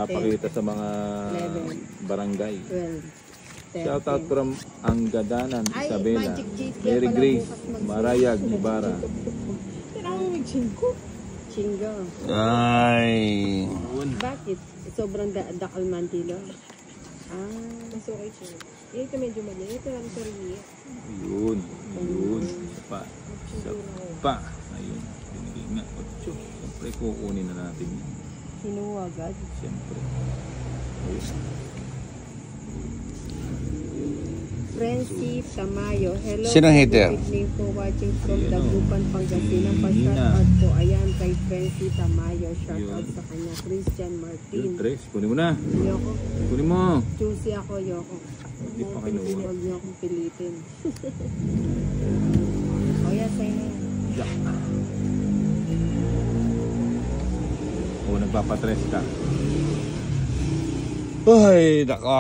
Napakita sa mga 11, barangay. 12, 13. Shout out from Anggadanan, Isabela, Mary Grace, Marayag, Ibarra. Chingo. Ay. Bakit? Sobrang dakal mantilo. Mas okay siya. Ito medyo mali. Ito lang sarili. Yun. Isa pa. Ayun. Pinigay nga. 8. Siyempre, kukunin na natin yun. Kinuha agad. Siyempre. Ayun. Francie Tamayo. Hello. Sinong hater? Good evening for watching from Dagupan, Pangasinan. Pa-shout out po. Ayan kay Francie Tamayo. Shout out sa kanya. Christian Martin. Yun, Tres. Kunin mo na. Yoko. Kunin mo. Choosy ako, Yoko. Hindi pa kinuha. Huwag niyo akong pilitin. O yan, sa'yo na yan. Jack. O, nagpapatres ka. Ay, nako.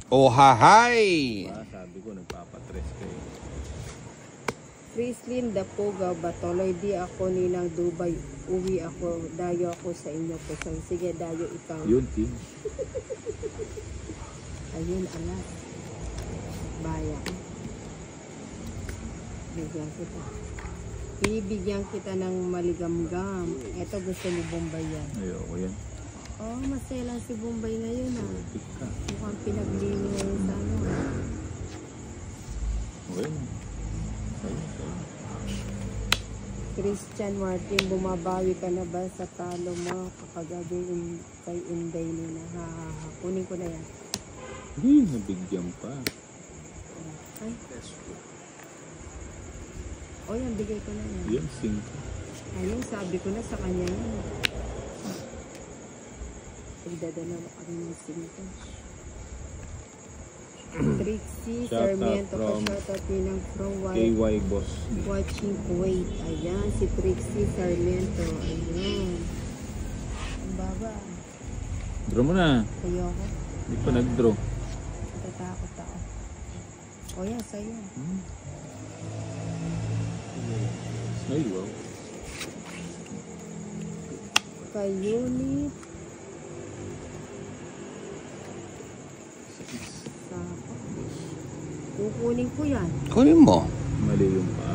Oh, hahay. Sabi ko, nagpapatres kayo. Frislin Dapoga, Batuloy, di ako ninang Dubai. Uwi ako, dayo ako sa inyo po. Sige, dayo ikaw. Yun, Tim. Ayun, alas. Baya. Bigyan kita. Bibigyan kita ng maligamgam. Ito gusto ni Bombay yan. Ayoko yan. Oh, masaya lang si Bombay ngayon ha. Tika. Mukhang pinaglini ngayon sa ano. Okay na. Sa'yo. Christian Martin, bumabawi ka na ba sa talo mo kakagabi kay Inday nila? Kunin ko na yan. Hindi, nabigyan pa. Ay. O yan, bigay ko na yan. Yan, 5. Ayun, sabi ko na sa kanya yan. Pagdadala mo kami ng 5. Trixie Sarmiento, pa-shoutout ninang from KY Boss. watching Kuwait. Ayan, si Trixie Sarmiento. Ayan. Ang baba. Draw mo na. Ayoko. Hindi pa nag-draw. Natatakot ako. O yan, sa'yo. Ay, wow. Kay Unit. Kukunin ko yan. Kunin mo. Mali yung pa.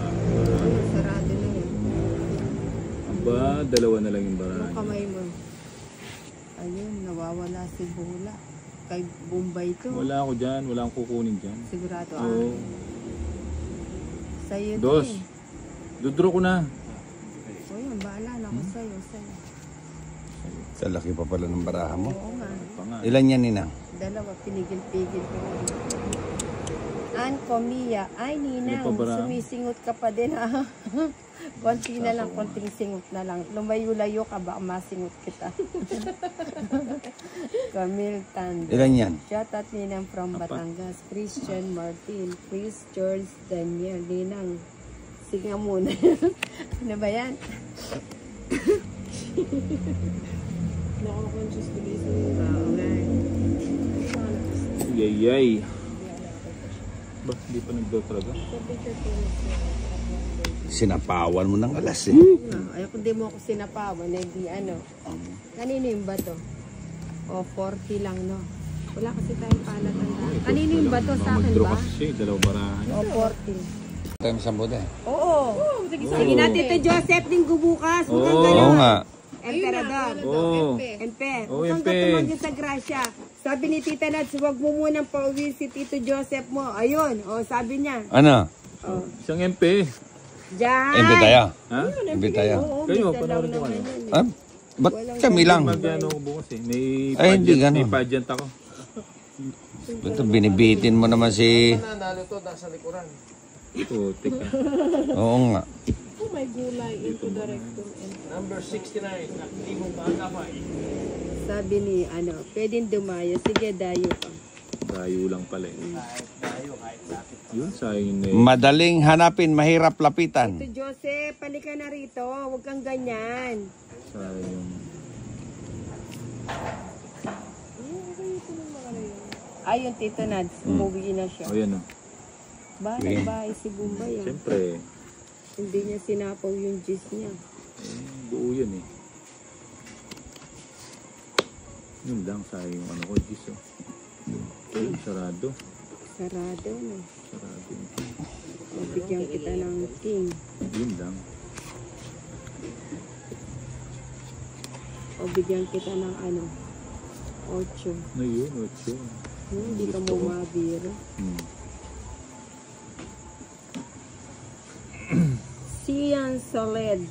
Ayun, sarado na yan. Aba, 2 na lang yung Anong barahan. kamay mo? Ayun, nawawala si Bula. Kay Bombay to. Wala ako dyan. Wala akong kukunin dyan. Sigurado Oo. Sa'yo Dos. to eh. Dodraw ko na. O yan, bahala na ako sa'yo. Sa laki pa pala ng baraha mo. Oo nga. Pa nga. Ilan yan, Ninang? 2, pinigil-pigil ko. Ann Comia. Ay, Ninang, Ano pa ba? sumisingot ka pa din ha. Konti na lang, konting singot na lang. Lumayo-layo ka, baka masingot kita. Camille Tando. Ilan yan? Shoutout Ninang from Batangas. Christian Martin. Chris George Daniel. Ninang, sige nga muna. Ano ba yan? Nakaka-conscious ko dito. Oo nga. Yay. Ba, hindi pa nag-draw talaga. Sinapawan mo ng alas eh. Ayaw kung di mo ako sinapawan, hindi ano. Kanino yung bato? O, 40 lang, no? Wala kasi tayong palatandaan. Kanino yung bato? Sa akin Mag-draw ba? kasi siya, 2 barahan. O, 40. Time sa buda eh. Oo. Sige natin ito, Joseph, linggo bukas. Mukhang Oo. Oo gano'n. nga. Emperador. Oo. Empe. Oo, Mukhang Empe. gatumagin sa grasya. Sabi ni Tita Nats, huwag mo munang pauwi si Tito Joseph mo. Ayun. O, sabi niya. Ano? O, Isang MP. Diyan. Imbi tayo. Ha? Imbi tayo. Oo, Kayo, bisa panoorin lang ko kayo. naman yun. Ah, ba't kami lang? Mag-ano ko bukas eh. May Ay, hindi pageant, ganun. may pageant ako. Ito, binibitin mo naman si... Putik ka. Oo nga. Oh, may gulay into the rectum. Sabi ni, pwedeng dumayo. Sige, dayo ka. Tayo lang pala eh. Yun, sayang na eh. Madaling hanapin, mahirap lapitan. Tito Joseph, palika na rito. Huwag kang ganyan. Sayang. Ayun, Tito Nads, umuwi na siya. O yan o. Bahay si Bombay. Siyempre, Hindi niya sinapaw yung juice niya. buo yun eh. Yun lang, sayang yung ano ko, Gis. Oh. Ayun, sarado. Sarado na. Sarado yung king. Mabigyan kita ng king. Yun lang. O bigyan kita ng ano, 8. No, yun, 8. Hindi ka mo mabiro. Sian Soled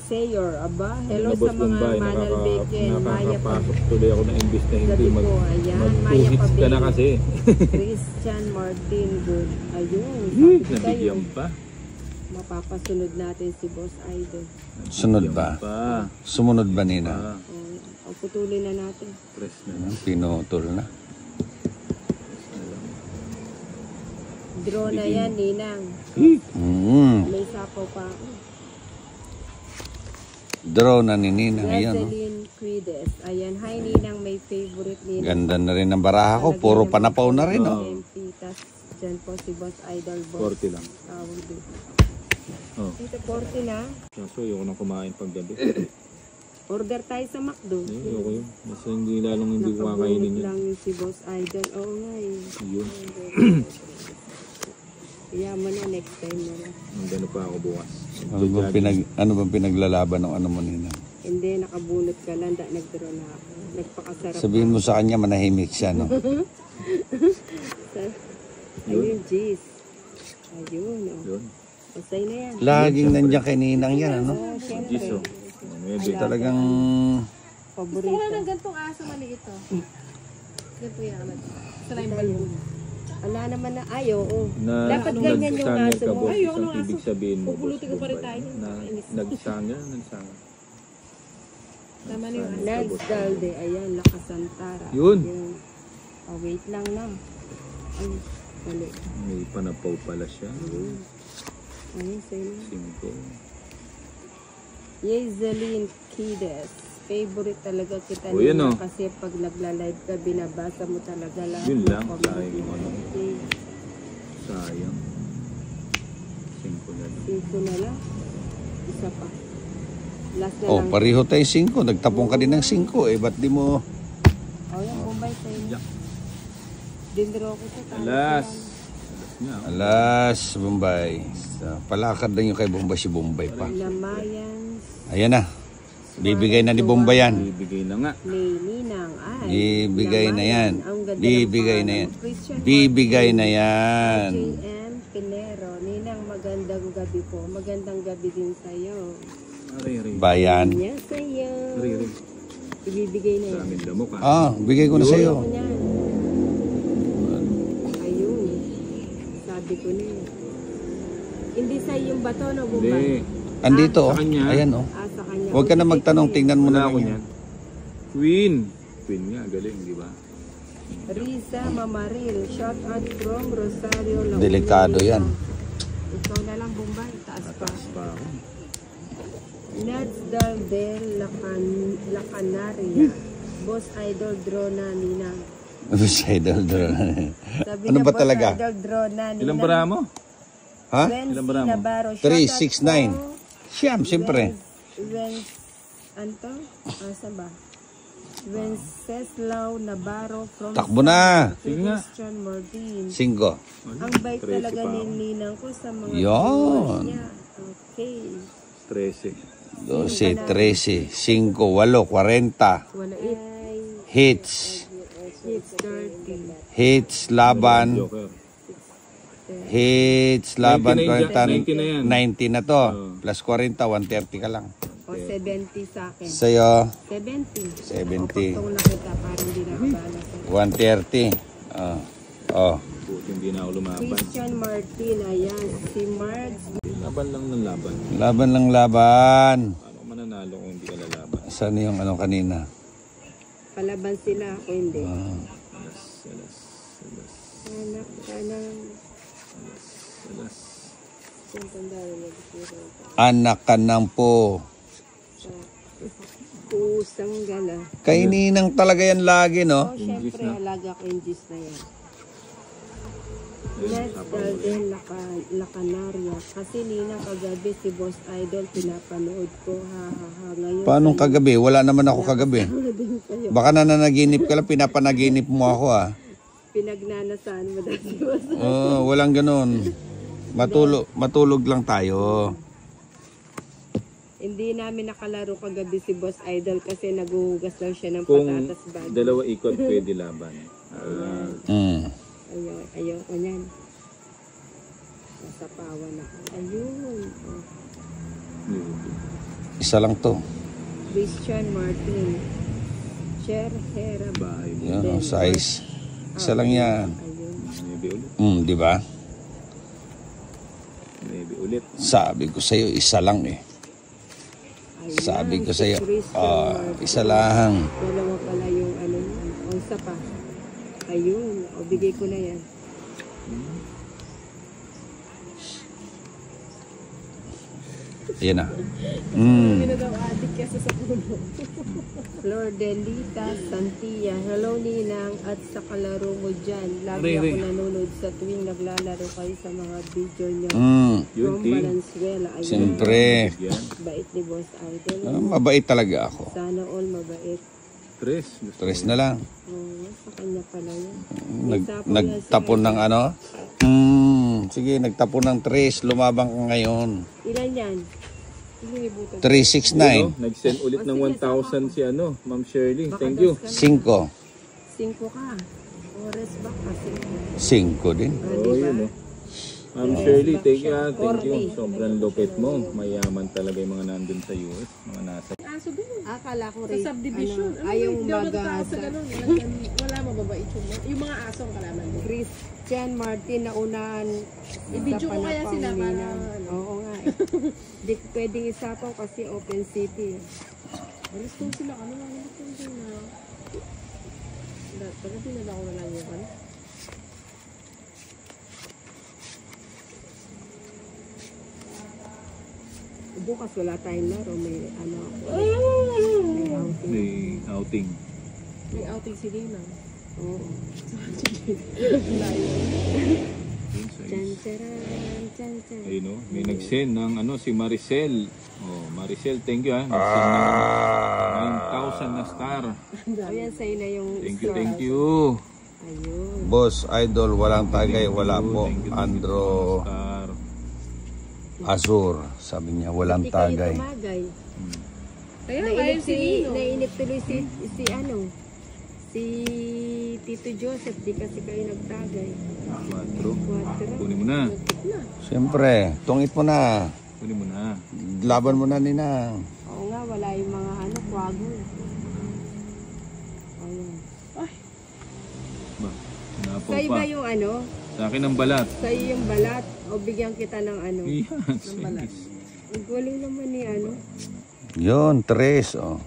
Sayor, aba, hello sa mga Manalbiken, Maya Nakakapasok tuloy ako na imbis na hindi Gabi po, ayan, Maya mag-2 hits ka na Pabili, kasi. Christian Martin Good, ayun, Yun, sabi ko kayo, nabigyan pa. mapapasunod natin si Boss Idol. Sunod Nabigyan ba? Pa. Sumunod ba nina? O putulin na natin. Press na lang. Pinutol na. Draw na yan, Ninang. May sapaw pa ako. Draw na ni Ninang. Ayan, no? Jocelyn Quides. Ayan, hi Ninang, may favorite Ninang. Ganda na rin ang baraha ko. Puro panapaw na rin, no? MP, tas dyan po si Boss Idol Boss. 40 lang. Tawag din. Oh. Dito 40 na. Kaso ayoko nang kumain pag gabi. Order tayo sa McDo. Ayoko yun. Mas hindi lalong hindi ko kakainin Nakabunot yun. lang yung si Boss Idol. Oo nga eh. Yun. Kaya mo na next time na lang. Gano'n pa ako bukas. Ano bang pinaglalaban ng ano mo, Ninang? Hindi, nakabunot ka lang. Nag-draw na ako. Nagpakasarap. Sabihin mo sa kanya, manahimik siya, no? Ayun, jeez. Ayun, oh. Yun. Pasay na yan. Laging nandiyan kay Ninang yan, ano? Oh, syempre. Giso. Maybe. Talagang... Paborito. Wala ng gantong aso maliit to. Ganito yan. Slime balloon. Wala naman na ayaw. Oh. Na, Dapat ganyan yung nagsanger aso ka, mo. boss. Ay, ayoko Isang ng ibig aso. sabihin mo, Pupulutin ko pa rin tayo. Na, nagsanger. Tama na yung aso. Nags Dalde. Ayan, Lakasantara. Yun. Oh, wait lang na. Ay, mali. May panapaw pala siya. Ayun, sa'yo na. 5. Yezelin Kides. Favorite talaga kita Oh, yun, nila oh. kasi pag nagla-live ka, binabasa mo talaga lahat. Yun ng lang, comment. sayang yung ano. Okay. Sayang. 5 na lang. 5 na lang. Isa pa. Last na Oh, lang. pareho tayo 5. Nagtapong ka din ng 5. Eh, ba't di mo... Oh, yung Bombay sa inyo. Yeah. Dindraw ko sa talo. Alas. Nga. Alas, Bombay. Palakad lang yung kay Bombay, si Bombay pa. Lamayan. Ayan na. Bibigay na ni Bombay yan. Bibigay na nga. May Ninang. Ay. Bibigay na yan. Ang ganda ng Bibigay na yan. pangalan. Christian Bibigay na yan. JM Pinero. Ninang, magandang gabi po. Magandang gabi din sa'yo. Ari. Bayan. Yan sa'yo. Ari. Ibibigay na Sa yan. amin damo ka. Ah, bigay ko na sa'yo. Ako yan. Ayun. Sabi ko na eh. Hindi sa'yo yung bato, no, Bombay? Hindi. Andito, oh. Sa kanya. Ayan, oh. Ah, sa kanya. Huwag ka na magtanong, tingnan mo Wala na ako lang yan. niyan. Queen. Queen nga, galing, di ba? Risa Mamaril. Shout out from Rosario. La Delikado Union. yan. Ikaw na lang, Bombay. Taas pa. Taas pa ako. Nats Daldel La Canaria. Boss Idol draw na Ninang. Idol draw. Sabi Ano na, ba Boss talaga? Idol draw na Ninang. Ilang bara mo? Ha? Ilang bara mo? Navarro. 369. Siyam, siyempre. Anto? Asa ba? Wenceslao Navarro from Takbo na. Sige nga. Christian Martin. 5. Ang bait 13 talaga pa ni ako. Ninang ko sa mga Yun. viewers niya. Okay. 13. 12, 13, 5, 8, 40. Wala it. Hits. It's 30. Hits, laban. Joker. Hits, laban. 90 na yan. 90 na to. Plus 40, 130 ka lang. O 70 sa akin. Sa'yo, 70. 70. O pagtong na kita para hindi nakabala sa 130. Oh. Buti hindi na ako lumaban. Christian Martin. Ayan. Si Marge. Laban lang ng laban. Laban lang laban. Ano mananalo kung hindi ka lalaban? Saan yung ano kanina? Palaban sila. Ako hindi. Alas. Anak ka ng... Alas. Kung tanda rin nag-siro. Anak ka ng po. Pusang gala. Kay Ninang talaga yan lagi, no? O, syempre, alaga ko yung gis na yan. Next Golden Lacanaria. Kasi nina kagabi si Boss Idol pinapanood ko. Ha. Ngayon. Paano kagabi? Wala naman ako kagabi. Din kayo. Baka nananaginip ka lang, pinapanaginip mo ako ah. Pinagnanasaan mo dahil si Boss. Walang ganun. Matulog lang tayo. Hindi namin nakalaro kagabi si Boss Idol kasi naguhugas daw siya ng Kung patatas bago. dalawa ikot, pwede laban. Ayaw ko niyan. Nasa pawa na. Ayun. Oh. Isa lang to. Christian Martin. Cher Hera. Bahay mo. Yan, size. Isa lang yan. Ayun. Maybe ulit. Di ba? Maybe ulit. Sabi ko sa'yo, isa lang eh. Ayan, Sabi ko si sa'yo, Christian Martin. isa lang. Dalawa pala yung ano yan. O isa pa. Ayun. O bigay ko na yan. Ayan na. Hindi na daw adik kasi sa puno. Flor Delita Santia. Hello Ninang at sa kalaro mo dyan. Lagi Ray. ako nanonood sa tuwing naglalaro kayo sa mga video nyo. Yun, From Ting. Valenzuela. Ayun. Siyempre. Yan. Bait ni Boss Idol. Mabait talaga ako. Sana all mabait. Tres. Gusto Tres mo. na lang. Sa kanya pala yun. Nagtapon ng ano? Sige, nagtapon ng tres. Lumabang ka ngayon. Ilan yan? 369. Ayun, no? Nag-send ulit ng 1,000 si Ma'am Shirley. Thank you. 5. 5 ka. Ores ba kasi? 5 din. Oh, yun, no? Ma'am Shirley, thank you. Sobrang lupit mo. Mayaman talaga yung mga nandun sa US. Mga nasa. Aso din. Akala ko Sa rin. subdivision. Ayaw Hindi ako natatakot sa mag-asa. ganun. Wala mababait yun. Yung mga asong kalaman mo. Christian Martin na unahan. I-video ko kaya sila para Nina. Oo nga eh. Di pwedeng isapaw kasi open city. alis kong sila. Ano lang yung din na. Pagka pinala ko na lang yung ano. Bukas wala tayong laro. May ano ako. May outing. May outing. May outing si Lina. Oo. Yun, sa Chan charan, chan chan. Ayun, no? May nag-send ng si Maricel. Oh, Maricel, thank you Nag-send ng 9,000 na star. Ayan sa'yo na yung Thank you. Ayun. Boss, idol, walang tagay, wala po. Thank you, Andro star. Azur, sabi niya, walang Hindi kayo tagay. tumagay. Kaya ngayon si Lino. Nainip tuloy si Tito Joseph, di kasi kayo nagtagay. 4. 4. Kunin mo na. Siyempre, tungit mo na. Kunin mo na. Laban mo na, Ninang. Oo nga, wala yung mga kwago. Ayun. Ba, napaw Sa'yo pa. ba yung Sa akin ang balat. Sa'yo yung balat? O bigyan kita ng Yan. Ang galing naman ni Yun, tres. Oh.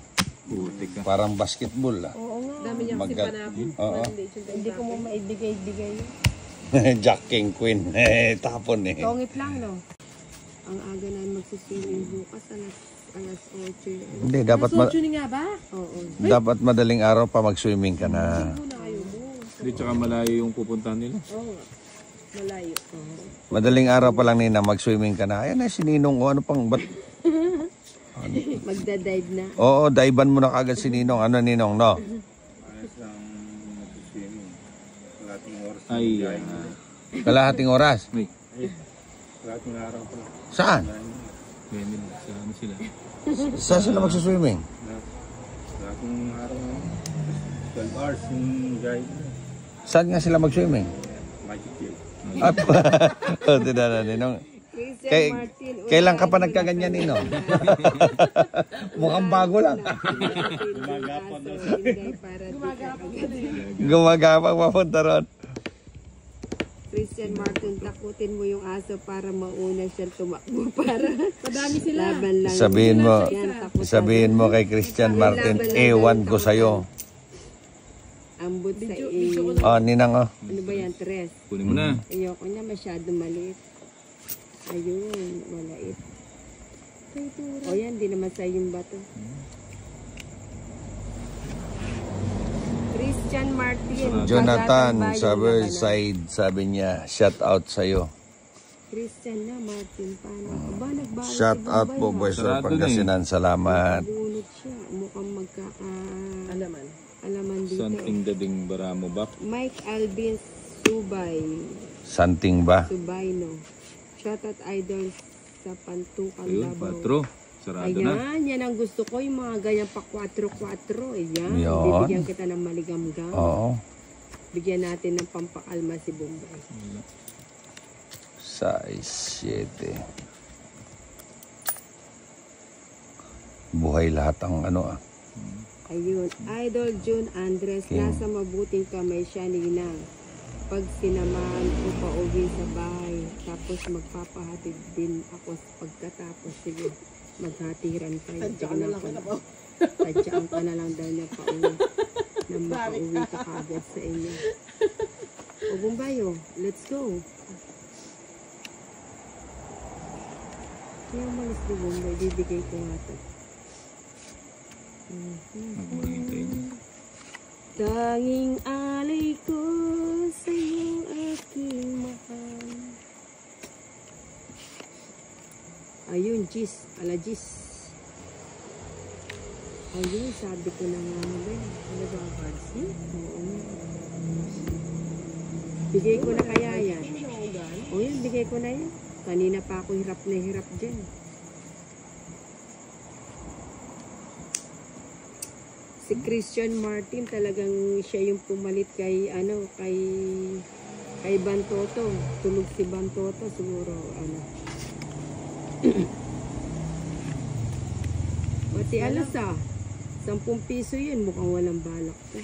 Putik ka. Parang basketball ah. Oo nga. Dami niya kasi panapon. Oo. Hindi ko mo maibigay-bigay. Jack King Queen. Tapon eh. Tongit lang, no? Ang aga na magsiswimming bukas, alas 8. Hindi, dapat Tuning nga ba? Oo. dapat madaling araw pa mag-swimming ka na. Muna kayo mo. Hindi, tsaka malayo yung pupuntahan nila. Oo. Malayo. Madaling araw pa lang Nina, mag-swimming ka na. Ayan na, si Ninong. O, ano pang, ba't? Magdadive na. Oo, daiban mo na kagad si Ninong. Ano, Ninong, no? Ay, Kalahating oras. may. Saan? May nila. Sa ano sila? Saan sila mag-swimming? 12 hours yung guide. Saan nga sila mag-swimming? Magic Lake. At, na, Ninong. Christian Martin. Kailan ka pa nagkaganyan, Ninong? Mukhang bago lang. Gumagapang papunta ron. Christian Martin, takutin mo yung aso para mauna siya tumakbo para Madami sila. laban lang. Sabihin mo kay Christian Martin, ewan ko sa'yo. Ambot sa iyo. Oh, Ninang, oh. Ano ba yan? 3. Kunin mo na. Ayoko niya masyado maliit. Ayun, malait. O yan, di naman sa yung bato. Christian Martin. Jonathan Bagatang sa Bayan, Riverside, sabi niya, shout out sa'yo. Christian na Martin. Paano ka ba? Nagbayad Shout si out Bombay, po, ha? Boys of Sarado na Pangasinan. Salamat. Bunot siya. Mukhang alaman dito. Something dading baramo ba? Mike Alvin Subay. Santing ba? Subayno. Shout out idol sa Pantukan Ayun, Davao. 4. Sarado na. Ayan, yan ang gusto ko. Yung mga ganyan pa 4-4. Ayan. Yun. Bibigyan kita ng maligamgam. Oo. Bigyan natin ng pampakalma si Bombay. 6, 7. Buhay lahat ang ano ah. Ayun. Idol June Andres. King. Nasa mabuting kamay siya, Ninang. Pag sinamahan ko pa uwi sa bahay. Tapos magpapahatid din ako pagkatapos. Sige. Maghatiran tayo. Tadyaan ka na lang daw niya pa uwi. Na makauwi ka kagad sa inyo. O Bombayo, let's go. Kaya malis ni Bombay, bibigay ko nga ito. Maghihintay niya. Tanging alay ko sa iyong aking mahal. Ayun, Gis. Ala, Gis. Ayun, sabi ko na nga ba. Ano ba, Vansi? Oo. Bigay ko na kaya yan. O yun, bigay ko na yan. Kanina pa ako hirap na hirap dyan. Si Christian Martin talagang siya yung pumalit kay kay Bantoto. Tulog si Bantoto siguro Pati alas 10 piso yun, mukhang walang balak to.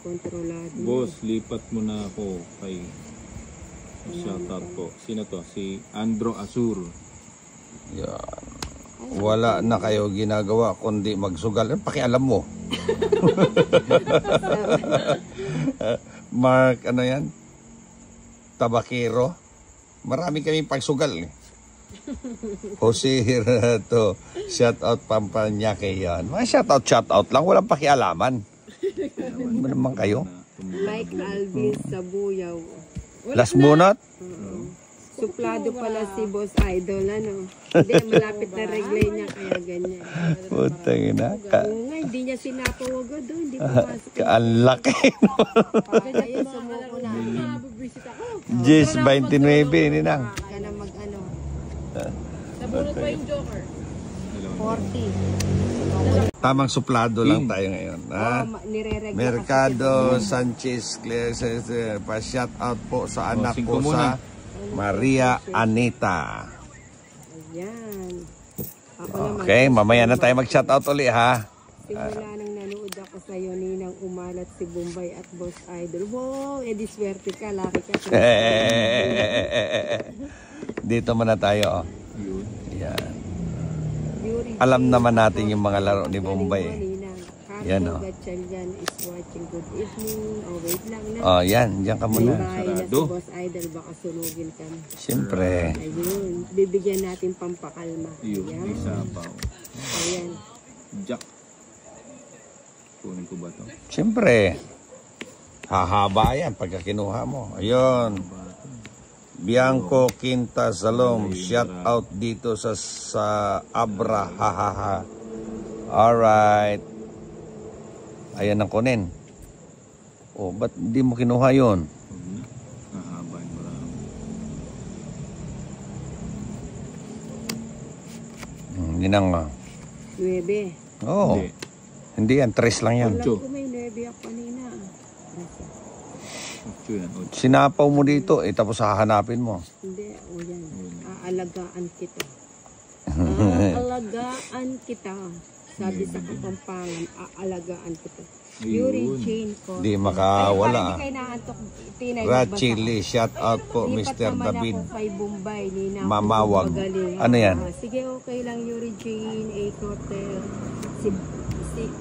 Kontrolado. Boss, lipat mo na ako kay shoutout po. Sino to? Si Andro Azur. Yan. Wala na kayo ginagawa kundi magsugal. Pakialam mo. Mark, ano yan? Tabakero. Marami kami pagsugal. Jose Hirato. Shout out Pampanyake yan. Mga shout out lang. Walang pakialaman. Ano naman kayo? Mike Alvin Sabuyaw. Last bunot? Suplado pala si Boss Idol, ano? Hindi, malapit na reglay niya, kaya ganyan. Putang ina. Oo nga, hindi niya sinapawag doon, hindi pumasok. Ang laki. Ayun, sumuko na. Jess 29, ninang. Ka na mag-ano, Nabunot pa yung Joker. 40. Tamang suplado lang tayo ngayon. Ha? Nire-regla Mercado Sanchez Claire, pa-shout out po sa anak ko sa Maria Anita. Ayan. Ako naman, Okay, mamaya na tayo mag-shout out ulit ha. simula nang nanood ako sa iyo, Ninang, umalat si Bombay at Boss Idol. Wow, edi swerte ka, laki ka. Dito muna tayo. Oh. Yun. Yan. Yuri Alam naman natin yung mga laro ni Bombay. Yan, Yan oh. Gatchalian is watching. Good evening. Oh, wait lang na. Oh, yan. Diyan ka May muna. bahay na si Sarado. Boss Idol, baka sunugin ka. Siyempre. Ayun, bibigyan natin pampakalma. Yun. Ayan. May sabaw. Ayan. Jack. Kunin ko ba to? Siyempre. Hahaba yan pagka kinuha mo. Ayun. Bianco Quinta Salom. Shout out dito sa Abra. Hahaha. Alright. Ayan ang kunin. Oh, ba't hindi mo kinuha yun? Mahaba yung marami. Ninang. 9. Oh. Hindi. Hindi yan. 3 lang yan. Alam Ocho. ko may 9 ako kanina. 8 yan. 8. Sinapaw mo dito. Tapos hahanapin mo. Hindi, o yan. Aalagaan kita. Aalagaan kita. Sabi sa Kapampangan, aalagaan kita. Yuri Jane ko. Di makawala. Hindi kayo naantok. Tinay Rat magbasa. Chili. Shout out po Lipat Mr. naman David. ako kay Bombay. Nina, Mamawag. magaling. Ano yan? Sige, okay lang Yuri Jane. Hotel. Si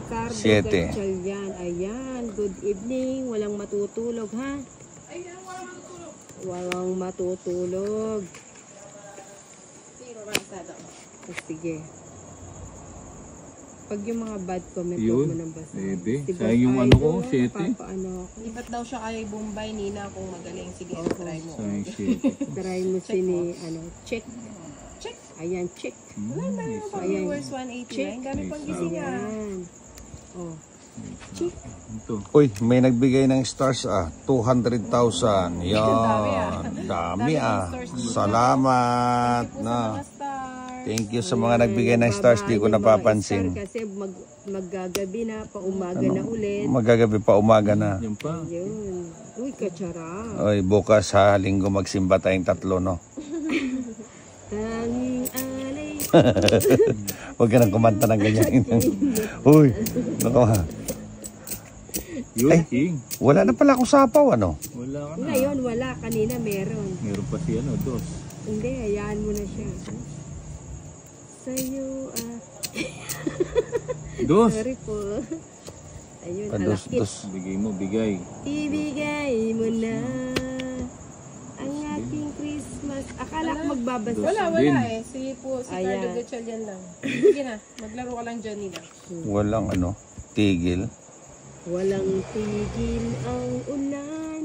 Cardo Siete. Gatchalian. Ayan. Good evening. Walang matutulog, ha? Walang matutulog. Sige. Pag yung mga bad comment, Yun. huwag mo nang basa. Pwede. Si Sayang yung Boss ano ko, Idol, 7. napapaano ako. Iba't daw siya kay Bombay, Nina, kung magaling. Sige, try mo. Sayang shit. Try mo si ni, check. Check. Ayan, check. Meron pa Ayan. viewers 189. Dami pang gising niya. Ayan. Oh. Ito. Uy, may nagbigay ng stars 200,000. Yan. Dami Salamat na. Thank you sa mga nagbigay ng stars. Di ko napapansin. Kasi maggagabi na, paumaga na ulit. Magagabi pa umaga na. Yan pa. Yun. Uy, katsara. Uy, bukas sa linggo magsimba tayong 3, no? Tanging alay. Huwag ka nang kumanta ng ganyan. Uy, naku ha. Yun, Ay. King. Wala na pala akong sapaw, ano? Wala ka na. Ngayon, wala. Kanina meron. Meron pa si ano, dos. Hindi, hayaan mo na siya. Sa'yo, Dos. sorry po. Ayun, Dos. alakit. Bigay mo, bigay. Ibigay mo na ang ating Christmas. Akala ko magbabasa. Wala Din. eh. Si Ayan. Carlo Gatchalian lang. Sige na, maglaro ka lang dyan, Nina. Walang ano, tigil. Walang tigil ang ulan.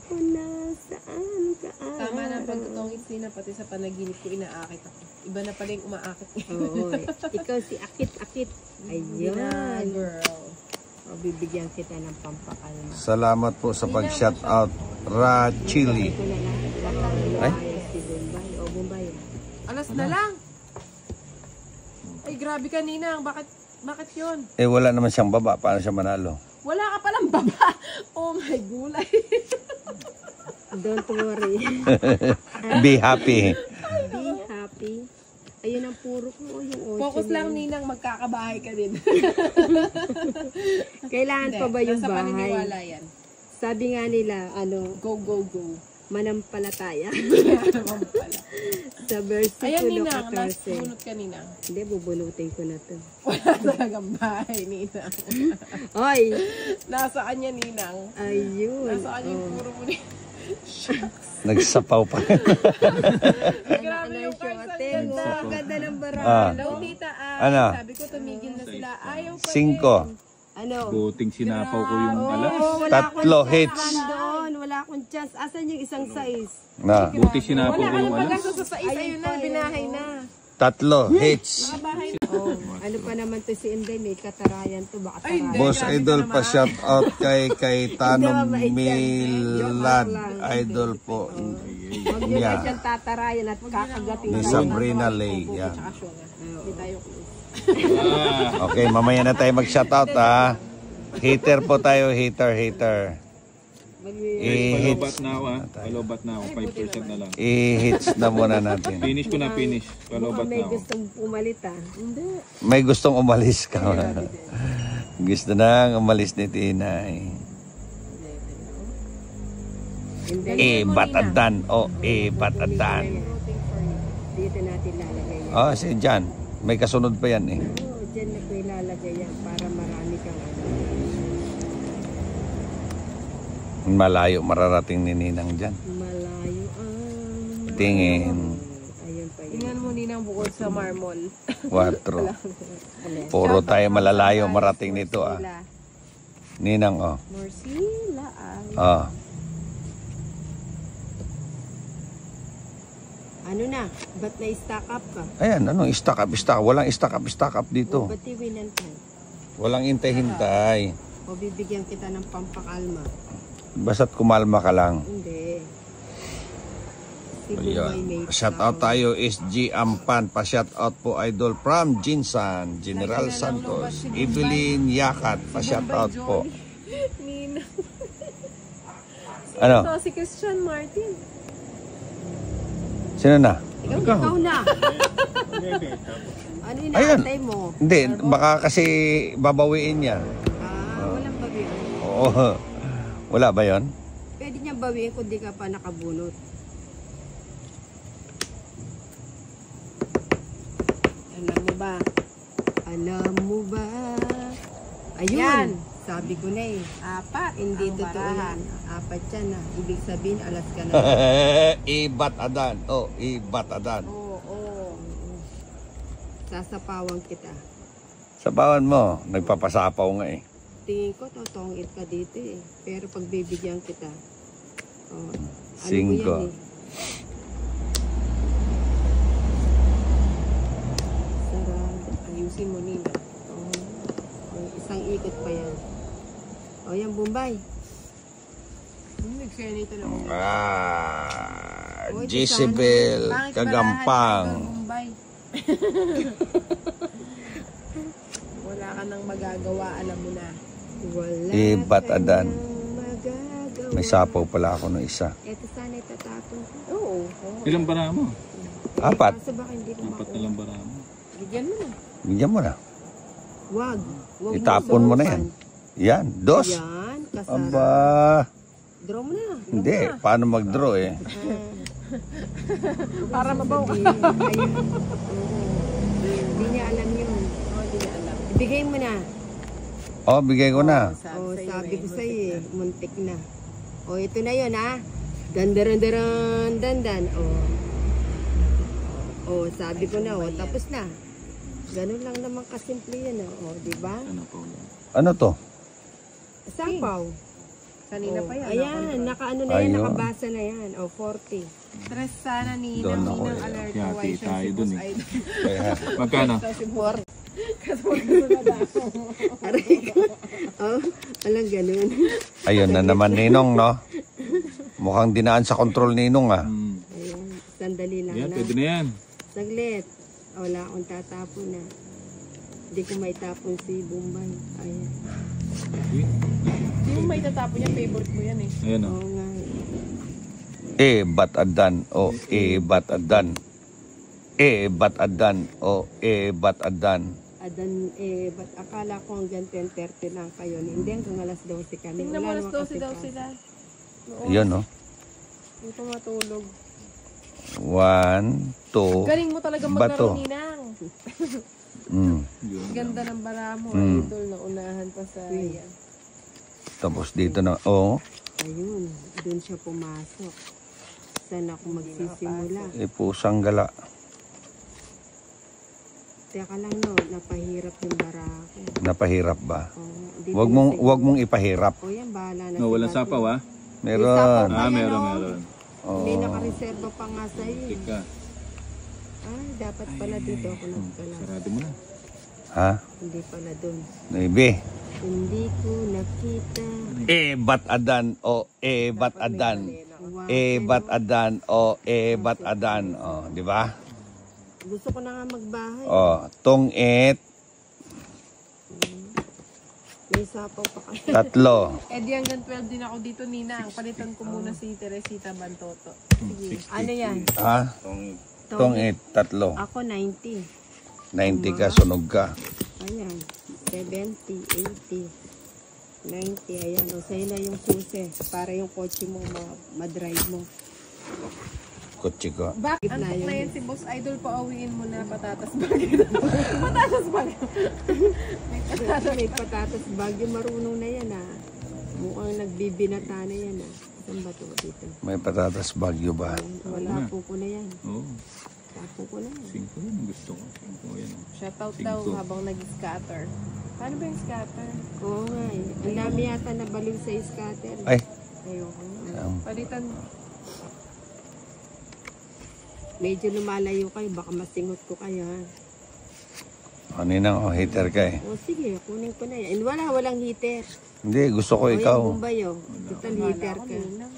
Kung nasaan ka. Tama na ang pagtutongit, Nina, pati sa panaginip ko, inaakit ako. Iba na pala yung umaakit. Oo. Ikaw si Akit-Akit. Nina, Ayan. girl. O, bibigyan kita ng pampakalma. Salamat po sa pag-shoutout. Rachili. Ito na lang. Ay? Si Bombay. O, Bombay. Alas na lang. Ay, grabe ka, Ninang. Bakit yun? Wala naman siyang baba. Paano siya manalo? Wala ka palang baba. Oh my gulay. Don't worry. Be happy. Be happy. Ayun ang puro ko. Yung 8 Focus na lang, yun. Ninang. Magkakabahay ka din. Kailangan pa ba yung nasa paniniwala bahay? yan. Sabi nga nila, Go, go, go. manampalataya. Naman pala. Sa versikulo Ayan, Ninang. Last 14. bunot ka, Ninang. Hindi, bubunutin ko na to. Wala talagang bahay, Ninang. Oy! Nasa kanya, Ninang. Ayun. Nasa kanya yung Oh. puro mo ni... Nagsapaw pa. Grabe yung cards. Ang Ate mo, ganda. ang ganda ng Ah. baralo. Hello, tita. Ano? Sabi ko, tumigil na sila. Ayaw pa 5. Ano? Buting sinapaw ko yung alas. wala akong 3 chance hits. doon. Wala akong chance. Asan yung isang size? Na. Buti sinapaw Wala ko ka yung ng alas. pag-asa sa sais. Ayun na, binahay na. 3 hits. Bahay na. Oh, ano pa naman to si Inday? May katarayan to. Baka Ay, hindi. tarayan. Boss Idol pa shoutout kay Tano Milad. Idol po. Huwag nyo na siyang tatarayan at kakagatin. Ni lang. Sabrina Lay. Yeah. Tsaka syunga. Hindi tayo close. Okay, mamaya na tayo mag-shoutout ha. Hater po tayo, hater. Palobat I-hits. na ako, ha? Palobat na ako. 5% na lang. I-hits na muna natin. Finish ko na, finish. Palobat May na ako. gustong pumalit Hindi. May gustong umalis ka. Gusto nang umalis ni Tinay. Batadan. Batadan. Dito natin lalagay yan. Si Jan. May kasunod pa yan eh. Oo, dyan na ko ilalagay yan para marami kang Malayo mararating ni Ninang dyan. malayo ang... Tingin. Ayun pa yun. Tingnan mo, Ninang, bukod sa marmol. 4. Puro tayo malalayo marating nito ah. Sila. Ninang oh. Morsila ay... Oh. Ano na? Ba't na-stack up ka? Ayan, anong stack up? Walang stack up dito. Ba't iwinan ka? Walang hintay-hintay. O bibigyan kita ng pampakalma? Basta't kumalma ka lang. Hindi. Si Bombay may Shout out tayo SG Ampan. Pa-shout out po idol from Jinsan, General Santos, Evelyn Yakat. Pa-shout out po. Ninang. Ano? Ito, si Christian Martin. Sino na? Ikaw na. Ano inaantay mo? Hindi, baka kasi babawiin niya. Walang bawian. Oo. Wala ba yon? Pwede niyang bawiin kung di ka pa nakabunot. Alam mo ba? Alam mo ba? Ayun. Yan. Sabi ko na eh. 4. Hindi ang totoo barahan. yan. 4 yan na. Ibig sabihin, alas ka na. Ibatadan. Ibatadan. Oo. Sasapawan kita. Sabawan mo, nagpapasapaw nga eh. Tingin ko, totongit ka dito eh. Pero pag bibigyan kita, oh, Cinco. Ano mo yan eh. Sarado. Ayusin mo, Nina. Oh, isang ikot pa yan. O, yan, Bombay. Nag-senate na ako. Uy, Jezebel, Pangit Kagampang. barahan, Bombay. Wala ka nang magagawa, alam mo na. Wala Ba't ka adan? nang magagawa. May sapaw pala ako ng isa. Eto sana itatapon ko. Oo. Ilang bara mo? Apat. Kaso baka hindi ko 4 na makuha. lang bara mo. Bigyan mo na. Bigyan mo na. Wag. Wag Itapon mo na yan. Yan, dos. Yan, kasara. Aba, Draw mo na. hindi. Paano mag-draw eh? Para mabaw ka. Ayan. Oo. Hindi niya alam yun. Hindi na alam. Ibigay mo na. Oh, bigay ko na. Oh, sabi ko sa'yo eh, muntik na. Oh, ito na yun ha. Dandaran dandan. Oh. Oh, sabi ko na, oh, tapos na. Ganun lang naman kasimple yan, oh, di ba? Ano pa ulit? Ano to? Sapaw. Kanina Oh, pa yan. ayan, nakaano na yan, Ayun. nakabasa na yan. Oh, 40. Stress sana, Nina. Doon ako Ninang eh. alert. Yati Why siya tayo si dun Boss eh. Idol. Kaya, Magkano? Kasi wag mo na ako. Aray ko. Oh, walang ganun. ayun na naman Ninong, no? Mukhang dinaan sa control Ninong ah. Ayan, sandali lang Yan, na. pwede na yan. Saglit. Wala akong tatapon na. Hindi ko may tapon si Bombay. Ayan. Yung may tatapon niya, favorite mo yan eh. Ayan o. Oo nga. eh. Ba't adan? O, ba't adan? Ba't adan? O, ba't adan? Adan, ba't akala ko hanggang 10:30 lang kayo. Hindi, hanggang alas 12 kami. Tingnan mo, Wala alas naman 12 kasi daw pa. sila. Oo. Yun, no? Yung tumatulog. 1, 2, Galing mo talaga Bato. maglaro, Ninang. Yun. Ganda ng bara mo, Mm. idol, na unahan pa sa Uy. yan. Tapos dito na, oh, Ayun, doon siya pumasok. Saan ako magsisimula? pusang gala. Teka lang no, napahirap yung bara ko. Napahirap ba? Oh, dito Wag mong ipahirap. O yan, bahala na. No, si walang Bato. sapaw ha? Meron. Ah, Ayan, meron, oh. meron. May Oh. nakareserva pa nga sa'yo. eh. Tika. Ay, dapat pala dito ako nagkala. Sarado mo na. Ha? Hindi pala doon. 9. Hindi ko nakita. Ba't adan? O, ba't adan? Ba't adan? O, ba't adan? O, di ba? Gusto ko na nga magbahay. O, tungit, May sapaw pa kasi. 3. Eh di hanggang 12 din ako dito, Ninang. Palitan ko muna si Teresita Bantoto. Sige. Ano yan? Ha? Tungit, 3. Ako 90. 90 ka, sunog ka. Ayan. 70, 80, 90. Ayan. O, sa'yo na yung susi. Para yung kotse mo ma-drive mo. Kutsi ko. Bakit? Gitna Antok yun. na yan si Boss Idol, pauwiin mo na patatas bagyo. Patatas bagyo. May patatas bagyo. Marunong na yan ah. Mukhang nagbibinata na yan ah. Saan ba ito dito? May patatas bagyo ba? Wala po ko na yan. Oo. Tapo ko na yan. 5 yun. Gusto ko. 5 yan. Shoutout daw Tingko. habang nag-scatter. Paano ba yung scatter? Oo nga eh. Ang dami yata nabaliw sa scatter. Ay, Ayoko. Palitan. Medyo lumalayo kayo. Baka masingot ko kayo ha. ano nang heater ka eh. O sige, kunin ko na yan. And walang heater. Hindi, gusto ko O ikaw. yan, Bumbayo. Total heater Ako, ka. Ninang.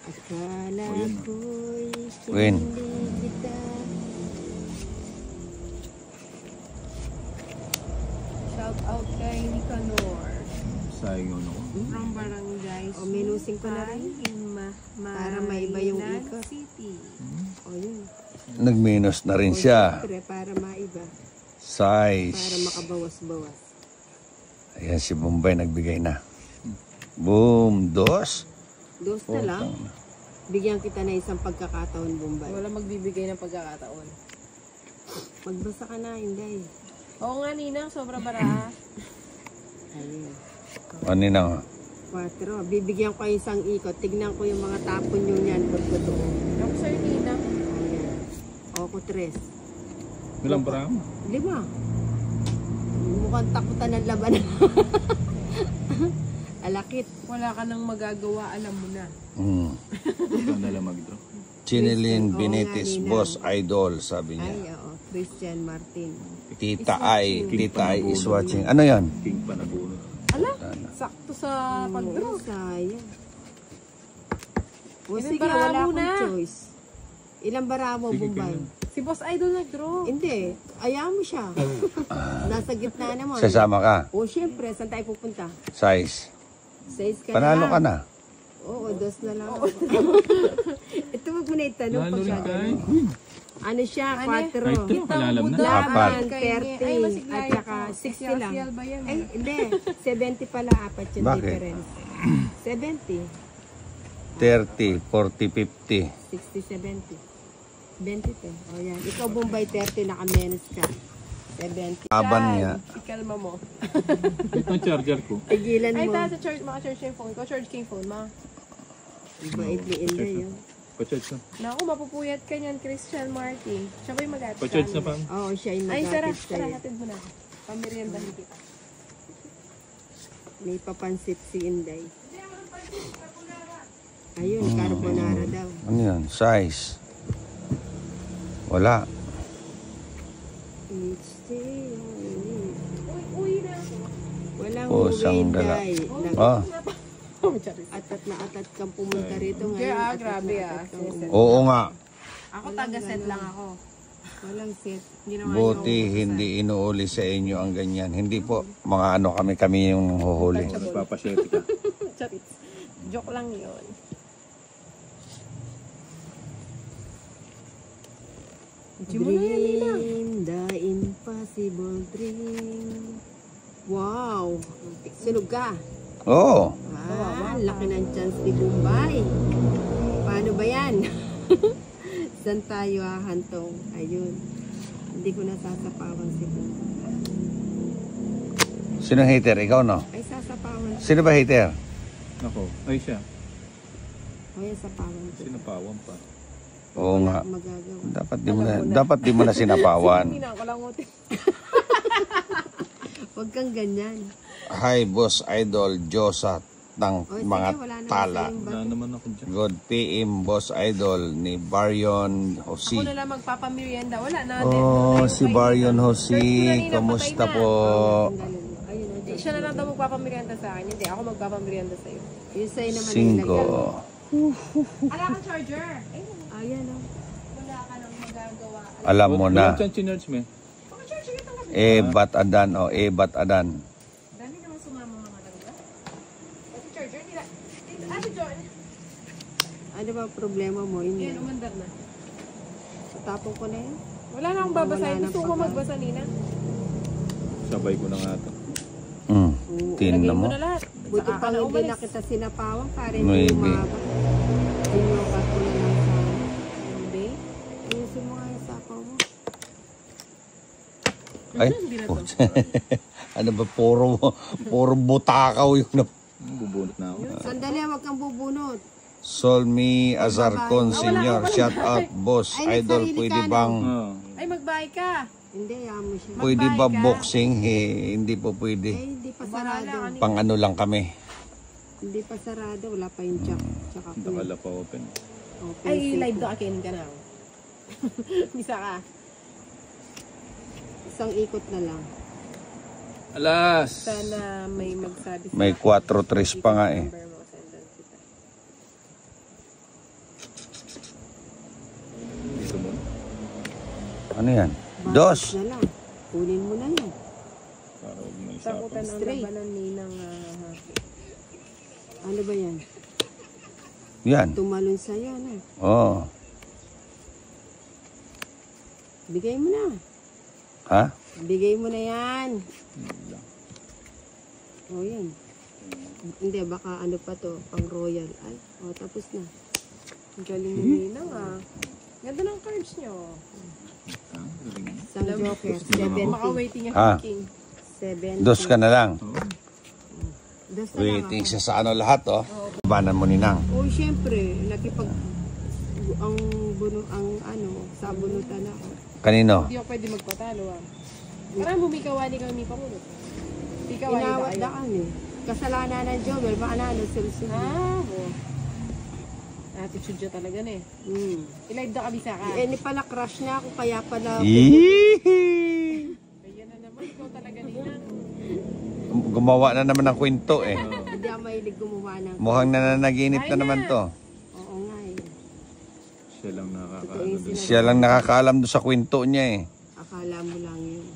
Akala O, yun, ko'y Win. hindi kita. Shoutout kay Nicanor. Sayang yun ako. From Barangay O, minusing ko na rin. Para maiba yung Maynilad ikot. City. O yun. Nagminus na rin siya. Siyempre, para maiba. Para Size. makabawas-bawas. Ayan si Bombay nagbigay na. Boom, 2. Dos na lang. Bigyan kita na isang pagkakataon, Bombay. Wala magbibigay ng pagkakataon. Magbasa ka na, hindi. Oo nga, Ninang. Sobra bara. Ayun. Ano nang? 4. Bibigyan ko isang ikot. Tignan ko yung mga tapon yung yan kung totoo. Ako sa'yo, Ninang. Ayan. O, ko 3. Ilang bara mo? 5. mukhang takutan ng laban. Alakit. Wala ka nang magagawa, alam mo na. Ito na lang mag-draw. Chinilin Oo Benitez, nga, Nina. boss idol, sabi niya. Ay, oo. Christian Martin. Tita Ai is watching. Ano yan? King pa na bunot. Ala, sakto sa pag-draw. Oo, sayang. O Ilan sige, bara wala mo akong na? choice. Ilang bara mo, Sige, Bombay? ganun. Si Boss Idol nag-draw. Hindi, ayaw mo siya. Nasa gitna naman. Sasama ka. O, syempre, saan tayo pupunta? Size. 6 ka Panalo na ka lang. na. Oo, 2 na lang. Ito wag mo na itanong Lalo pag rin gagawin. tayo. Ano siya? Ano yan? 4. Ay, ito, malalam na. Apat. 30, Ay, masiglayan at saka po. 60 lang. Sial ba yan? Ay, hindi. 70 pala, 4 yung Bakit? difference. 70. 30, 40, 50. 60, 70. 20 to. O yan. Ikaw, Bombay, 30, naka-menos ka. 70. Aban niya. Ikalma mo. Ito ang charger ko. Tigilan Ay, mo. ta, charge, maka-charge yung phone ko. Charge ko yung phone, ma. Bait ni Inday, yun. Pa-charge na. Naku, mapupuyat ka niyan, Christian Martin. Siya ba yung mag-atid? Pa-charge na pa. Oo, siya yung Ay, Sarah, mag-atid tara, sa'yo. hatid mo na. Pameriendahin kita. May papansit si Inday. Ayun, carbonara daw. Ano yan? Size. Wala. It's still Uy na. walang Pusang uwi, dala. Day. Oh, Oh, charis. Atat na atat kang pumunta rito ngayon. Kaya, atat grabe, na atat kang Sineset. oo nga. Ako taga-set lang ako. Walang set. Ginawa Buti hindi inuuli sa inyo ang ganyan. Hindi po, mga ano kami yung huhuli. Nagpapashare ka. Charis. Joke lang yun. Dream, the impossible dream. Wow! Sunog ka. Oo. Laki ng chance ni Bombay. Paano ba yan? Saan tayo hahantong? Ayun. Hindi ko nasasapawan si Bombay. Sino hater? Ikaw, no? Ay, sasapawan. Sino ba hater? Ako. Ay siya. O yan, sapawan ko. Sinapawan pa. Oo nga. Wala akong magagawa. Dapat di mo na sinapawan. Hindi na ako lang utin. Huwag kang ganyan. Hi, boss idol, Josat ng O, sige, mga wala naman tala. tayong Wala naman ako dyan. Good PM, boss idol ni Baryon Ako Josi. na lang magpapamerienda. Wala na. Oh, si Baryon Josi, kamusta po? Tanggalin mo. Ayun, o, Siya na lang daw magpapamerienda sa akin. Hindi, ako magpapamerienda sa'yo. Yung sa'yo naman Cinco. Ala kang charger. Ayan, o. Wala ka nang magagawa. Alam mo na. Walang charge me. Paka-charger kita nga. Bat adan o bat adan. Dami naman sumama mga talaga. Pati charger nila. Ate John. Ano ba problema mo? Yan, Hindi. umandar na. Tapon ko na yan. Wala na akong babasahin. Wala na Gusto ko pagka- magbasa, Nina. Sabay ko na nga ito. Mm. Oo. Tingnan Lagay mo. mo na lahat. Buti Saka ka pang na hindi na umalis. kita sinapawan para Maybe. hindi umaba. Sinukat ko na lang sa Hindi. ayusin mo nga yung sapaw mo. Ay, Hindi na to. ano ba, puro butakaw yung Bubunot na ako. Sandali, wag kang bubunot. Solmi Azarcon Senior. Shout out, boss Ay, idol. nagsarili Pwede ka bang, Oh. Ay, magbahay ka. Hindi, ayaw mo siya. pwede ba Magbayad ka. boxing? Hindi po pwede. Eh, hindi pa Bahala sarado. ka ni- Pang ano lang kami. Hindi pa sarado. Wala pa yung jack. Tsaka plate. Nakala pa open. Open Ay, seat. live na kainin ka na. Misa ka. Isang ikot na lang. Alas! Sana may magsabi May 4-3 pa nga eh. Number mo, sendan kita. Dito mo. Ano yan? Bakit Dos. na lang. Kunin mo na yan. Para huwag may Takutan isapan. ang Straight. labanan ni ng Ano ba yan? Yan. Tumalon sa'yo, ano? Oh. Bigay mo na. Ha? Bigay mo na yan. O yan. Hindi, baka ano pa to, pang royal. Ay, o tapos na. Ang galing ni Ninang ah. Ganda ng cards nyo. Isang joker, 70. Maka-waiting yung Ah. king. 70. Dos ka na lang. Dos na lang Waiting ako. siya sa ano lahat, oh. Banan mo ni Nang. O syempre, nakipag ang buno ang ano, sa bunutan ako. Kanino? Hindi ako pwede magpatalo ah. Parang bumikawa ni kami pamunod. Ikaw ay Inawat ayaw. daan eh. Kasalanan ng Jomel, baka na sulsul. Oo. Attitude siya talaga na eh. I-live daw kami sa ka. Eh, ni pala crush na ako, kaya pala Yee! Kaya na naman, ikaw talaga Ninang. Gumawa na naman ng kwento eh. hindi ako mahilig gumawa ng... Mukhang nananaginip na naman to. Oo nga eh. Siya lang nakakaano Totoo yung doon. Siya lang nakakaalam doon sa kwento niya eh. Akala mo lang yun.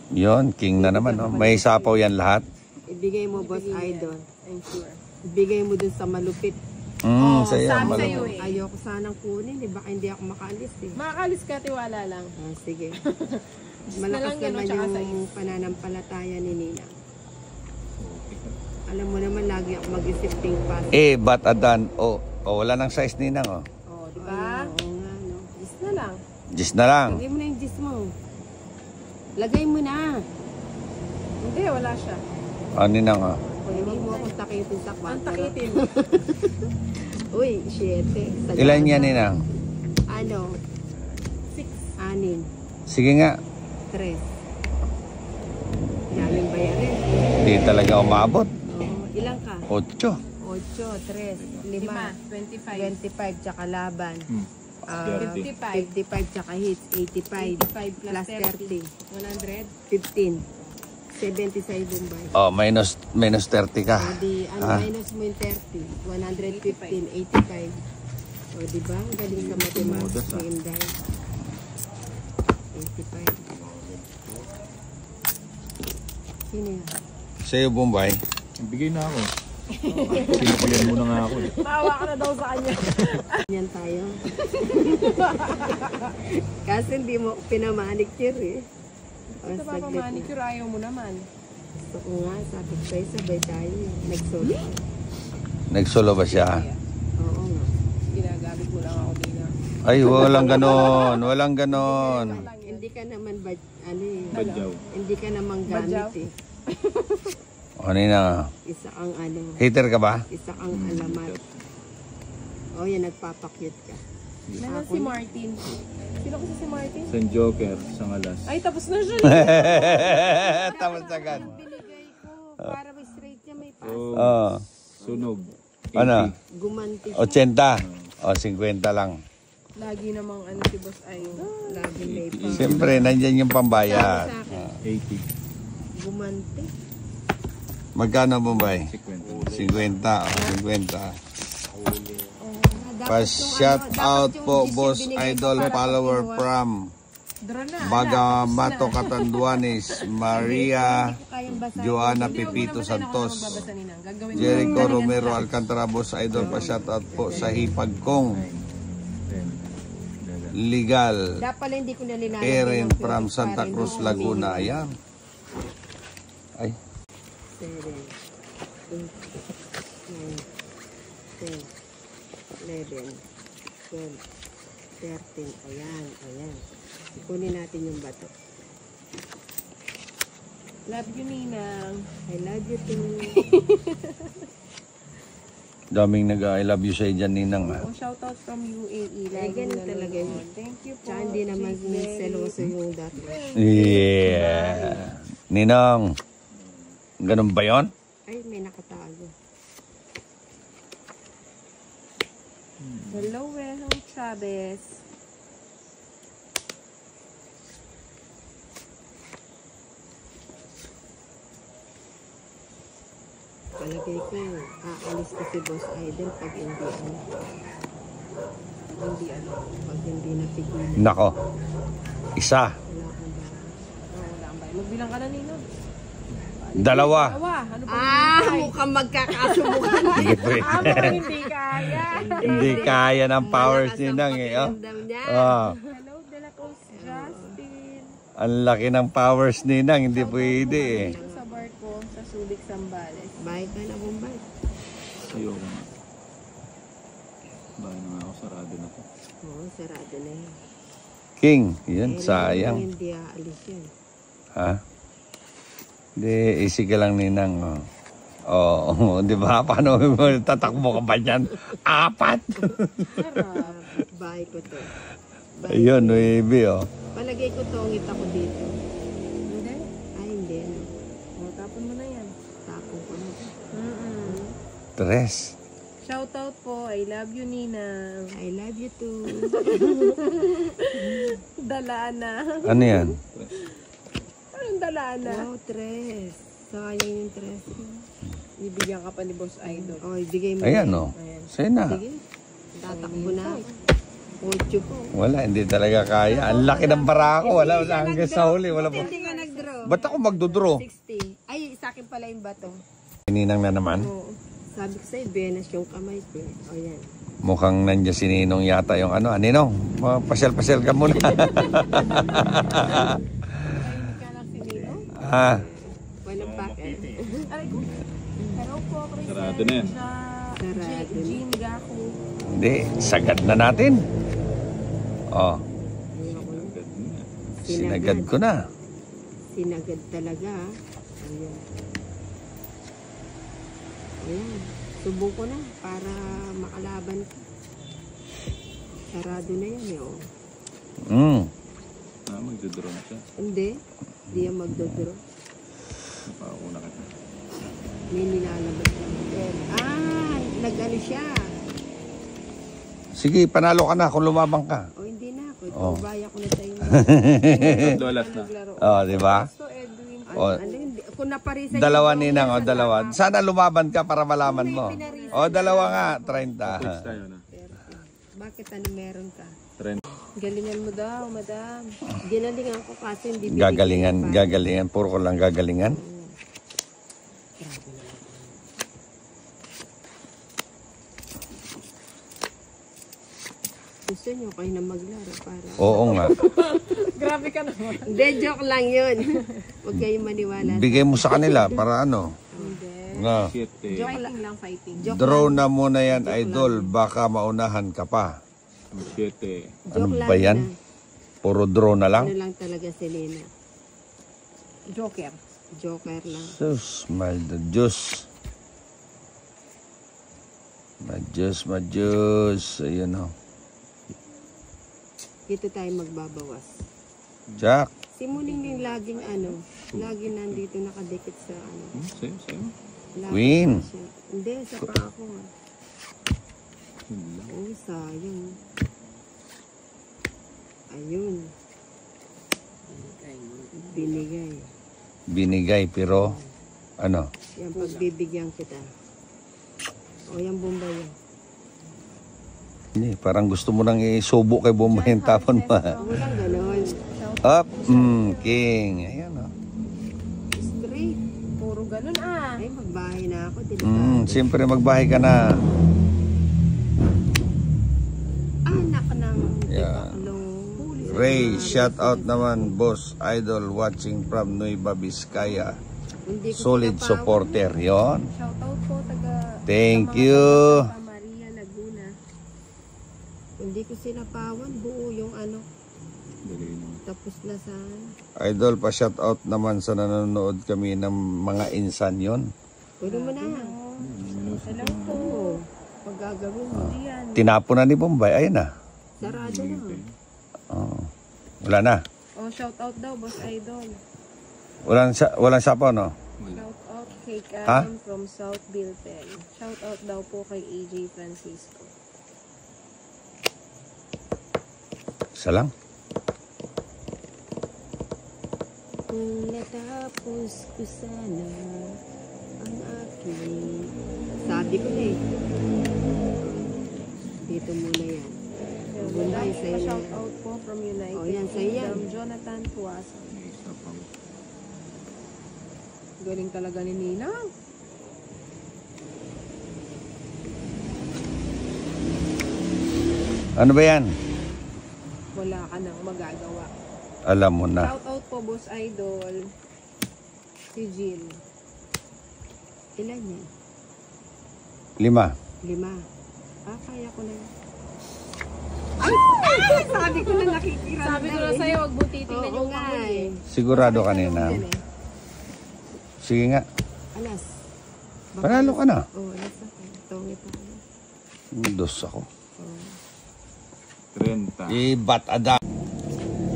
Yon, king na naman. Oh. May sapaw yan lahat. Ibigay mo, Boss Idol. I'm sure. Ibigay mo dun sa malupit. Saya, sabi malam. sa'yo eh. Ayoko sanang kunin eh. Baka hindi ako makaalis eh. Makakalis ka, tiwala lang. Sige. na Malakas lang, gano'n, naman tsaka yung pananampalataya ni Nina. Alam mo naman, lagi ako mag-isip think fast. Eh, but adan, wala nang size ninang oh. Oh, di ba? Oo nga, no. Is na lang. Just na lang. Lagay mo na yung gis mo. Lagay mo na. Hindi, wala siya. Ano ninang oh. Hindi mo akong takitin sa Ang kwarto. takitin. Uy, 7. Ilan yan ninang? Ano? 6. 6. Sige nga. 3. Daming bayarin. Hindi talaga umabot. Oo. Ilang ka? 8. 8, 3, 5. 5, 25, tsaka laban. 55. 55 tsaka hits, 85. 85 plus Plus 30. 100. 15. 70 sa Bombay. Oh, minus 30 ka. O di, minus mo yung 30. 115, 85. O di ba? Ang galing sa mathematics ni Inday. 85. Sino yan? Sa'yo, Bombay. Bigay na ako. Sinukuyan muna nga ako eh. Maawa ka na daw sa kanya. Yan tayo. Kasi hindi mo pinamanicure eh. O, Ito pa saglit na. manicure, ayaw mo naman. Gusto ko nga, sabi ko sa'yo, sabay tayo eh. Nagsolo. Nagsolo ba siya? Oo nga. Ginagamit mo lang ako din. Ay, walang ganon. Walang ganon. Hindi ka naman ano eh. Badyaw. Hindi ka naman Badyaw? gamit eh. O, ninang. Isa ang ano, Hater ka ba? isa ang alamat. O yan, nagpapakyut ka. Nanan si Martin. Sino kasi si Martin? San Joker, sa ngalas. Ay, tapos na siya. Tapos agad. Binigay ko, para may straight niya, may pass. Oh, Oh. sunog. Ano? Gumanti siya. 80. O, 50 lang. Lagi namang ano si Boss ay. Lagi may pass. Siyempre, nandyan yung pambayad. Sa akin, 80. gumanti. Magkano, Bombay? 50. 50. O, 50. Dapat Pa-shout out po, Boss Idol follower from Dra na. Bagamato, Catanduanes, Maria Kayang basa. Joana Pipito Santos, Babasa Ninang. Gagawin mo. Jericho Romero Alcantara. Boss Idol, pa-shout out po sa hipag kong 10. legal Dapat pala hindi ko nalinalagay Erin ng from purpose Santa para Cruz, hindi Laguna. humingi. Ayan. Ay, 7, 8, 9, 10, 11, 12, 13. Ayan, ayan. Kunin natin yung bato. Love you, Ninang. I love you too. daming nag-I love you sa dyan, ninang. Oh, shoutout from UAE. Ay, ganun talaga yun. Thank you po. Tsaka hindi naman Jake. seloso yung dati. Yeah. Ninang, ganun ba yun? Ay, may nakatago. Hello, Wehong Chavez. Palagay ko, aalis ko si Boss Idol pag hindi pag hindi napigilan. Nako, isa, Wala akong bara. Wala kang bayan. Magbilang ka na, Ninong. dalawa. Awa, ano ba? Mukhang magkakasubukan. Hindi pwede. Mukhang hindi kaya. Hindi kaya ng powers ninang eh. Oh. Pakiramdam niya. Oh, Hello, De La Cruz Justin. ang laki ng powers ninang, hindi pwede eh. Dito sa barko, sa Subic, Zambales. Bye ka na, Bombay. Ayoko nga. Bahay na nga ako, sarado na to. Oo, sarado na yun. King, yun, Eh, sayang. Hindi aalis yan. Ha? Hindi, easy ka lang ninang. Oo, di ba? Paano mo tatakbo ka ba dyan? 4? Bye ko to. Ayun, baby, oh. Palagay ko tongit ako dito. Hindi? Ay, Tres. Shoutout po. I love you, Ninang. I love you too. Dalaan na. Ano yan? Anong dalaan na? Wow, tres. Sayang yung tres. Ibigyan ka pa ni Boss Idol. O, ibigay mo. Ayan o. Sa'yo na. Sige. Tatakbo na ako. 8 po. Wala, hindi talaga kaya. Ang laki ng barako. Wala hanggang sa huli. Wala pa. Hindi ka nag-draw. Ba't ako magdodraw? 60. Ay, sa akin pala yung bato. Ninang na naman. Oo. Sabi ko sa'yo, Benes yung kamay ko. O yan. Mukhang nandiyan si Ninong yata yung ano. Ninong, pasyal-pasyal ka muna. Hindi ka lang si Ninong. Ah, Walang packet. Aray ko. Hello po, Chris. Sarado na yan. Sarado. Jean Gaku. hindi. Sagad na natin. Oh, sinagad ko na. Sinagad talaga. Ayan. Ayan. Subo ko na para makalaban ka. Sarado na yan eh. Oh. Magdodraw na siya. Hindi. Hindi yan magdodro. Napauna ka na. May nilalabas na. Nag-ano siya. Sige, panalo ka na kung lumabang ka. O hindi na ako. Oh. Baya ko na sa inyo. Tatlo last na. Oh, di ba? So, Edwin. Oh, Hindi. Kung naparisa dalawa yung- Ninang, o dalawa. Sana lumaban ka para malaman mo. O, dalawa nga, 30. Tayo na. Bakit ano meron ka? Trend. Galingan mo daw, madam. Ginalingan ko kasi hindi binigay Gagalingan, pa. gagalingan. Puro ko lang gagalingan. Gusto nyo kayo na maglaro para... Oo nga. Grabe ka naman. Hindi, joke lang yun. Huwag kayong maniwala. Bigay mo sa kanila para ano. Hindi. Nga. Siete. Fighting lang, fighting. Joke Draw lang. na muna yan, idol. Baka maunahan ka pa. Siete. Ano Joke lang ba yan? na. Puro draw na lang? Ano lang talaga si Lena. Joker. Joker lang. Sus, Diyos. Diyos. Ayun o. Dito tayo magbabawas. Jack. Si Muning yung laging ano, lagi nandito nakadikit sa ano. Sa'yo, sa'yo. Lagi Queen. pa siya. Hindi, sa pa ako. Oh, sayang. Ayun. Binigay pero ano? Yan, pagbibigyan kita. O, yan Bombay. Hindi, parang gusto mo nang isubo kay Bombay yung tapon pa. Walang ganon. Up, king. Ayan o. Straight. Puro ganun ah. Ay, magbahay na ako. Delikado. Siyempre magbahay ka na. Anak ng Yeah. tipaklong. Ray, shout out naman, boss, idol, watching from Nueva Vizcaya. Hindi ko Solid sinapawan. supporter, yon. Shoutout po, taga... Thank sa mga you. taga Maria, Laguna. Hindi ko sinapawan. Buo yung ano. Galing mo. Tapos na sa... Idol, pa-shout out naman sa nanonood kami ng mga insan yon. Pwede mo na. Hello po. Oo. Magagawin mo. Diyan. Tinapon na ni Bombay, ayun na. Sarado na. Oh. Wala na. Oh, shoutout daw, Boss Idol. Walang sapo, no? Shoutout kay Ha? Karen from South Bilten. Shoutout daw po kay AJ Francisco. Isa lang. Kung natapos ko sana ang aking... Sabi ko na eh. Dito muna yan. Bombay, sa'yo na. Shoutout po from United Oh, yan, sa'yo yan. Kingdom, Jonathan Tuasa. Isa pang Galing talaga ni Nina. Ano ba yan? Wala ka nang magagawa. Alam mo na. Shoutout po, Boss Idol. Si Jill. Ilan yan? 5. 5. Kaya ko na yan. Ay! Sabi ko na nakikiramdam. Sabi ko na sa'yo, huwag mo titignan Oo yung nga kahoy eh. eh. Sigurado ka nina. Yan eh. Sige nga. Alas. Panalo ka na. Oo, alas ako. Tongi pa ako. Dos ako. 30. Ibat adan.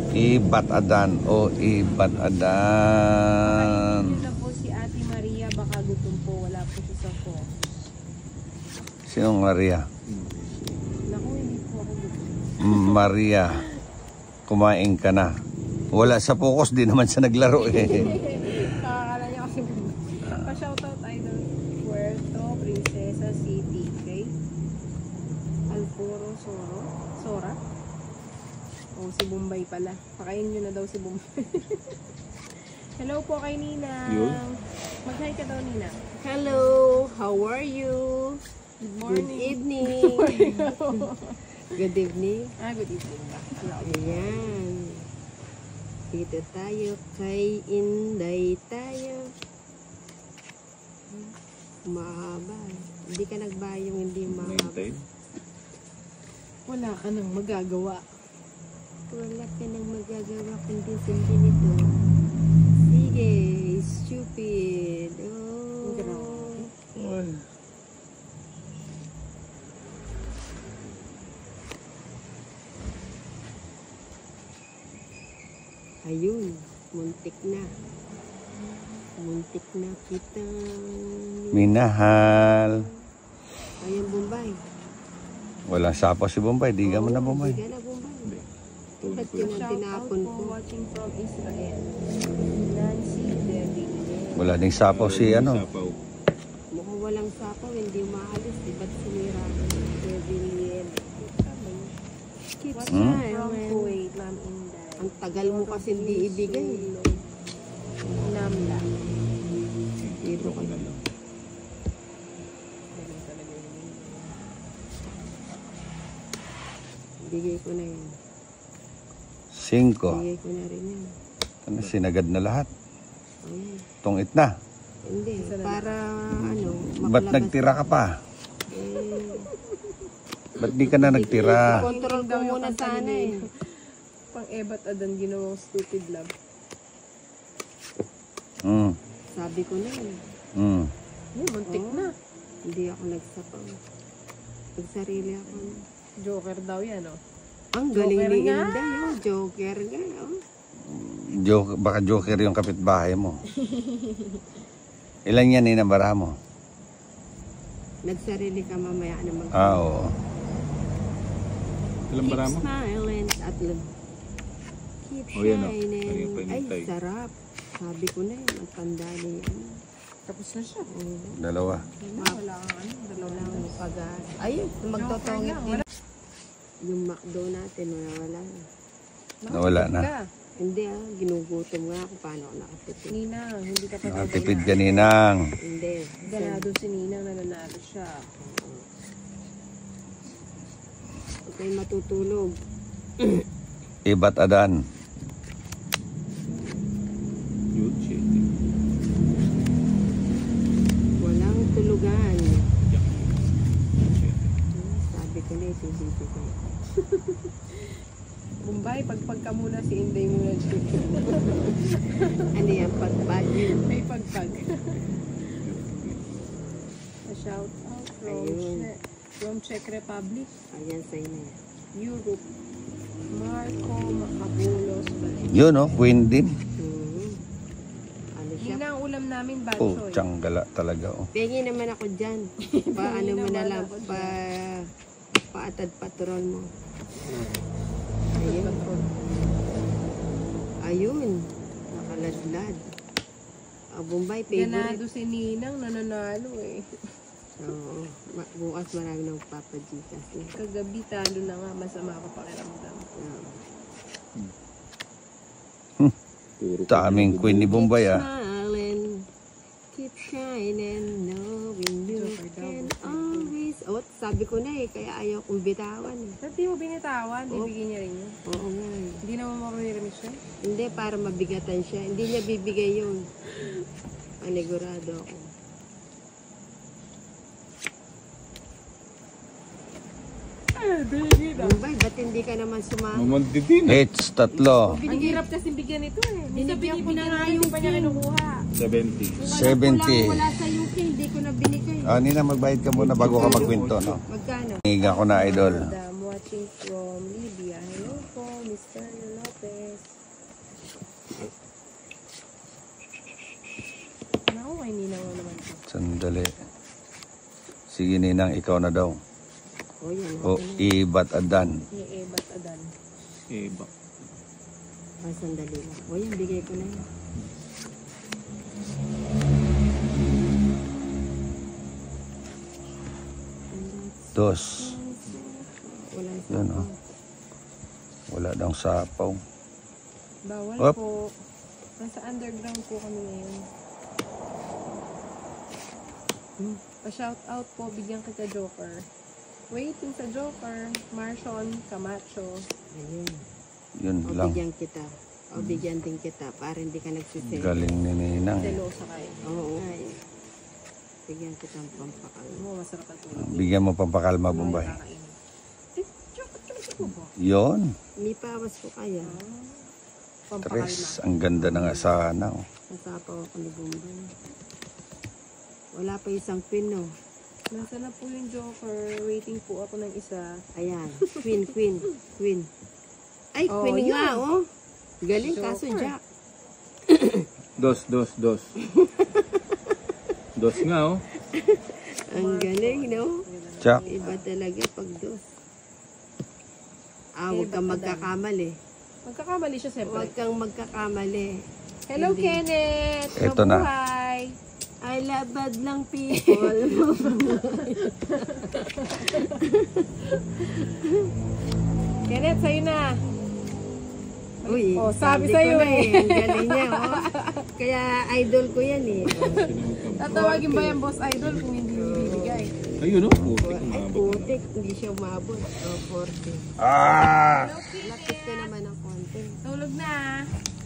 Ibat adan o ibat adan. Yun na po si Ate Maria, baka gutom po, wala po si Sako. Sinong Maria? Naku, hindi po ako gusto. Maria, kumain ka na. Wala sa focus, di naman siya naglaro eh. Kakakala niya kasi pa-shoutout idol. Puerto Princesa City. Okay? Alforo Sora? Oh, si Bombay pala. Pakain nyo na daw si Bombay. Hello po kay Nina. Yun. Mag-hi ka daw, Nina. Hello, how are you? Good Good morning. evening. Good evening. Good evening ba? Ayan. Dito tayo kay Inday tayo. Mahaba. Hindi ka nagbayong, hindi mahaba. 9 Wala ka nang magagawa. Wala ka nang magagawa kundi sundin ito. Sige, stupid. Oh. Grabe. Ayun, muntik na. Muntik na kitang... Minahal. Ayun, Bombay. Walang sapo si Bombay, di ka mo na Bombay. Hindi ka na, Bombay. Hindi. Ba't yun ang Shout out tinapon po ko? watching from Israel. Nancy Debbie. Wala ding sapo si ano. Sapaw. Mukhang walang sapaw, hindi maalis. Ba't sumira ka? Pavilion. Keep Watching from smiling. Kuwait, Ma'am Inday. Ang tagal mo kasi hindi ibigay. Namla. Dito ka na lang. Galing talaga yun. Bigay ko na yun. 5. Bigay ko na rin yun. Ano, sinagad na lahat. Ayan. Tungit na. Hindi, para ano, Ba't makalabas. nagtira ka pa? Eh, Ba't di ka na nagtira? control ko muna sana eh. Pang Ebat Adan ginawang stupid love. Mm. Sabi ko na yun. Mm. Muntik na. Hindi ako nagsapaw. Nagsarili ako. Joker daw yan, oh. Ang galing Joker ni nga. Inday, oh. Joker nga, oh. Baka joker yung kapitbahay mo. Ilan yan inabara mo? Nagsarili ka mamaya naman. Oo. Ilang bara mo? Keep smiling at keep Oh, yan, oh. shining. Ayun pa, Ay, hinintay. sarap. Sabi ko na yun, ang tanda ni ano. Tapos na siya. Dalawa. Wala kang ano. Wala akong pag-asa. Ayun, magtotongit lang, din. wala. Yung McDo natin, wala. Nawala na. Ka. Hindi ginugutom nga ako paano ako nakatipid. Nina, hindi ka pa Nakatipid ka ninang. Hindi. ganado si Nina, nananalo siya. Huwag kayo matutulog. Ibat Adan. Yun, shit. Walang tulugan. Shit. Sabi ko na isisisi ko. Bombay, pagpag ka muna si Inday muna dito. Ano yan, pagbadi. May pagpag. A shout out Ayun. from Czech Republic, Ayan, sa'yo na yan. Europe. Marco Macabulos Balik. Yun oh, Queen din. Ano siya? Nina, ang ulam namin, Oh, bansoy. tsanggala talaga oh. Pengi naman ako dyan. Paano mo na lang, paatad patrol mo. Ayun. Ayun. Nakaladlad. Bombay, Ganado favorite. si Ninang, nananalo eh. Oo. Bukas marami ng papajikas. Kagabi, talo na nga, masama ka pakiramdam. Puro Daming Queen ni Bombay ah. Smiling, keep shining, knowing you can always... Oh, sabi ko na eh, kaya ayaw kong bitawan eh. Ba't di mo binitawan? Bibigyan niya rin yun. Oo nga eh. Hindi naman makaririmis siya. Hindi, para mabigatan siya. Hindi niya bibigay yun. Panigurado ako. Bombay, ba't hindi ka naman sumama? Mamonti din. Hits, 3. Ang hirap kasi bigyan ito eh. Binigyan ko na nga yung yung pa niya kinukuha. 70. Wala sa UK, hindi ko na binigay. Nina, magbayad ka muna bago ka magkwento, no? Magkano? Higa ko na, idol. I'm watching from Libya. Hello po, Mr. Lopez. Naku, kay Nina mo naman po. Sandali. Sige Ninang, ikaw na daw. O yan. O ibat adan. Ba't adan? Iba. Ay, sandali lang. O yan, bigay ko na yan. Dos. Wala yung Yan o. Wala daw sapaw. Bawal Op. po. Nasa underground po kami ngayon. Pa-shout out po, bigyan kita Joker. Waiting sa Joker, Marshon Camacho. Ayun. Yun O lang. bigyan kita. O bigyan din kita para hindi ka nagsisend. Galing ni Ninang. Selosa kayo. Oo nga eh. Bigyan kita ng pampakalma. Oo, masarap ang tulog. Bigyan mo pampakalma, Bombay. Kakainin. Eh, chocolate po po. Yon. May pawas ko kaya. Pampakalma. Tres. Ang ganda ng asana. Oh. Nasapaw ako ni Bombay. Wala pa isang pin, no? Nasa na po yung Joker. Waiting po ako ng isa. Ayan. Queen. Ay, Oh, queen yun. nga, oh. Galing, kaso Joker. Jack. Dos. Dos nga, oh. Ang galing, no? Jack. Iba talaga pag dos. Huwag kang magkakamali. Magkakamali siya siyempre. Huwag kang magkakamali. Hello, Kenneth! Eto na. Mabuhay! I love bad lang people. Kenneth, sa'yo na. Uy, Oh, sabi ko sa'yo na eh. Ang galing niya, oh. Kaya idol ko yan eh. Tatawagin ba yung boss idol kung hindi mo bibigay? Ayun, oh. Putik. Ay, Umabot na. putik. Hindi siya umabot. Oh, 40. Ah! Lapit ko naman ng konti. Tulog na.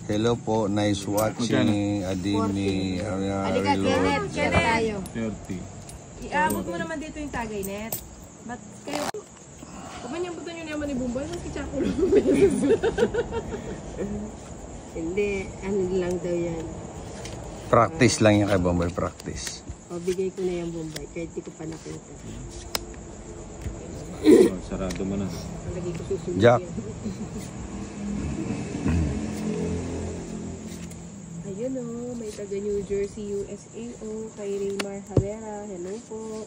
Hello po. Nice watching. Adini. Halika, Kenneth. Share tayo. 30. Iabot mo naman dito yung tagay net. Ba't kayo? Kapag niyang buto nyo naman ni Bumbay, mas kichako lang. Hindi, ano lang daw yan. Practice lang yan kay Bombay. Practice. O, bigay ko na yung Bombay. Kahit di ko pa nakita. Oh, sarado mo na. Lagi ko susunod Jack. yan. Ayun o, may taga New Jersey, USA o, kay Raymar Havera. Hello po.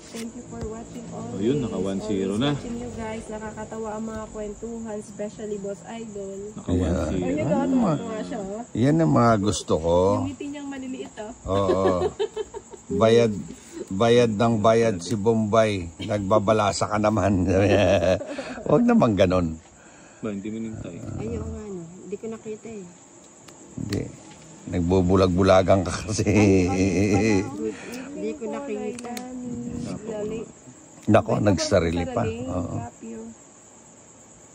Thank you for watching all. Ayun, naka 1-0 na. Watching you guys. Nakakatawa ang mga kwentuhan, especially Boss Idol. Naka Ay, 1-0. nakakatawa siya. Oh. Yan ang mga gusto ko. Yung ngiti niyang maliliit oh. Oo. Bayad ng bayad si Bombay. Nagbabalasa ka naman. Huwag naman ganon. Ba, hindi mo nintay. Ayaw nga, no. Hindi ko nakita eh. Hindi. Nagbubulag-bulagan ka kasi. Hindi ko nakita. Nako, nagsarili pa. Oo.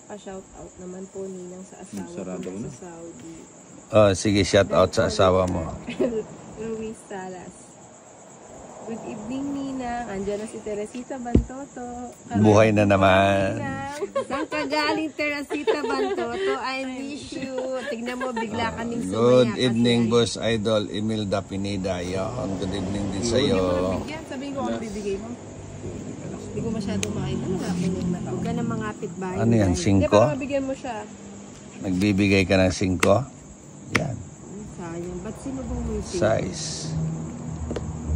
Pa-shout out naman po ninang sa asawa Sarado ko na. sa Saudi. Oh, sige, shout out sa asawa mo. Luis Salas. Good evening, Ninang. Andiyan na si Teresita Bantoto. Buhay na naman. Ninang. Saan ka galing, Teresita Bantoto? I miss you. Tignan mo, bigla kaming sumaya. Good kasi evening, ay- Boss Idol Imelda Pineda. Yon, good evening din sa Hindi mo iyo. nabigyan. Sabihin ko ano bibigay mo. Hindi ko masyado makita. Wala akong yung nakaw. Huwag ka na mangapit bahay. Ano yan, Hindi, para 5? mabigyan mo siya. Nagbibigay ka ng 5? Yan, Sayang. Ba't sino bang may sino? size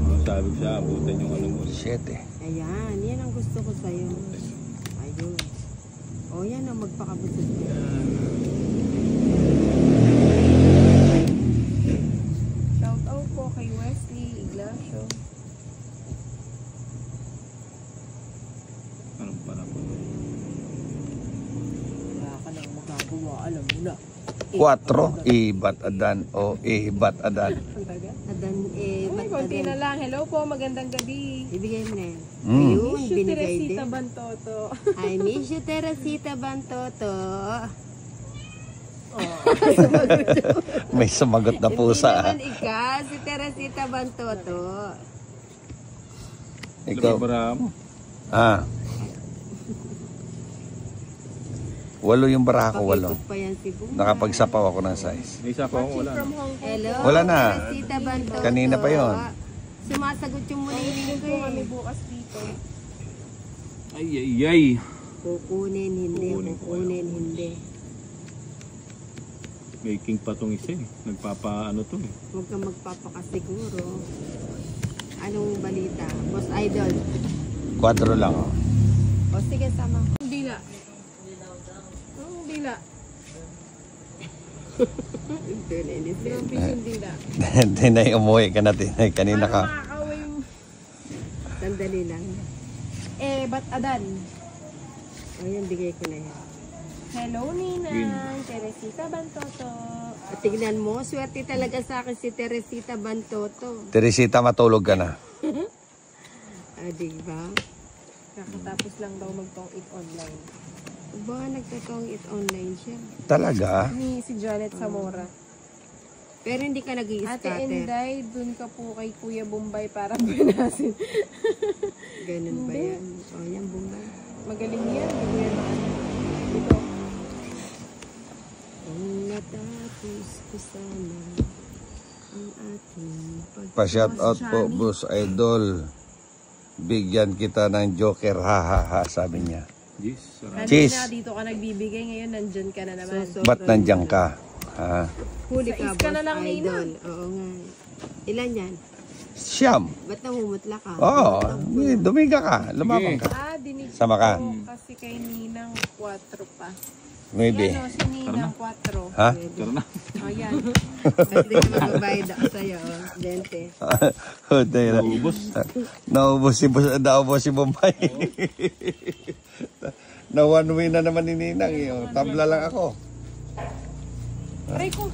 Oh, sabi ko siya, abutan yung ano mo. 7. Ayan, yan ang gusto ko sa'yo. Ayun. O yan ang magpakabusog ko. Shout out po kay Wesley Ignacio. Anong para po? Wala ka nang magagawa, alam mo na. 4, ibat adan o ibat adan. Ang taga. Adan, Uy, konti na lang. Hello po, magandang gabi. Ibigay mo na yan. Mm. Ayun, Miss you, binigay Teresita din. Bantoto. I miss you, Teresita Bantoto. May sumagot na Hindi pusa. naman ikaw, si Teresita Bantoto. Ikaw, Bara mo. 8 yung baraha ko, 8. Pakikot pa yan si Boom. Nakapagsapaw ako ng size. May isa pa ako, wala. From Hong Kong. Hello, Wala na. Teresita Bantoto. Kanina pa yun. Sumasagot yung muliling ko Po kami eh. bukas dito. Ay. Kukunin, hindi. Kukunin, hindi. May king pa tong isa eh. Nagpapaano to eh. Huwag kang magpapakasiguro. Anong balita? Boss Idol. 4 lang. Oh. O sige, sama. Dila. Ang dila. Limang piso yung dila. Tinay, umuwi ka na, Tinay. Kanina ka. Makakaway yung... Sandali lang. Ba't adan? O yan, bigay ko na yan. Hello, Ninang. Teresita Bantoto. At tignan mo, swerte talaga sa akin si Teresita Bantoto. Teresita, matulog ka na. Diba? Kakatapos lang daw magtong it online. Ba, nagtatong it online siya. Talaga? Ni si Janet Zamora. Pero hindi ka Ate nag-i-scatter. Inday, dun ka po kay Kuya Bombay para banasin. Ganun ba Hindi. yan? O yan, Bumbay. Magaling yan. Hindi yan dito. Kung natapos ko sana ang ating Pa-shout out po, Boss Idol. Bigyan kita ng joker, ha ha ha, sabi niya. Yes, sarap. Cheese. Kanina dito ka nagbibigay, ngayon nandyan ka na naman. Ba't nandyan ka? Ha? Huli Sa ka, is ka na Boss lang, Idol. Oo nga. Ilan yan? Siyam. Ba't namumutla ka? Oo, dumiga ka, lumabang ka. Dinig Sama ka. ko kasi kay Ninang 4 pa. Maybe. Yan o, si Ninang 4. Ha? Tara na. O yan. Ba't di ka magbabayad ako sa'yo? Oh. Dente. Naubos. Naubos si Bombay. Na one way na naman ni Ninang. Tabla lang ako. Aray ko.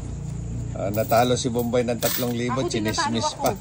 Natalo si Bombay ng 3,000, Ako din natalo chinismis ako. pa.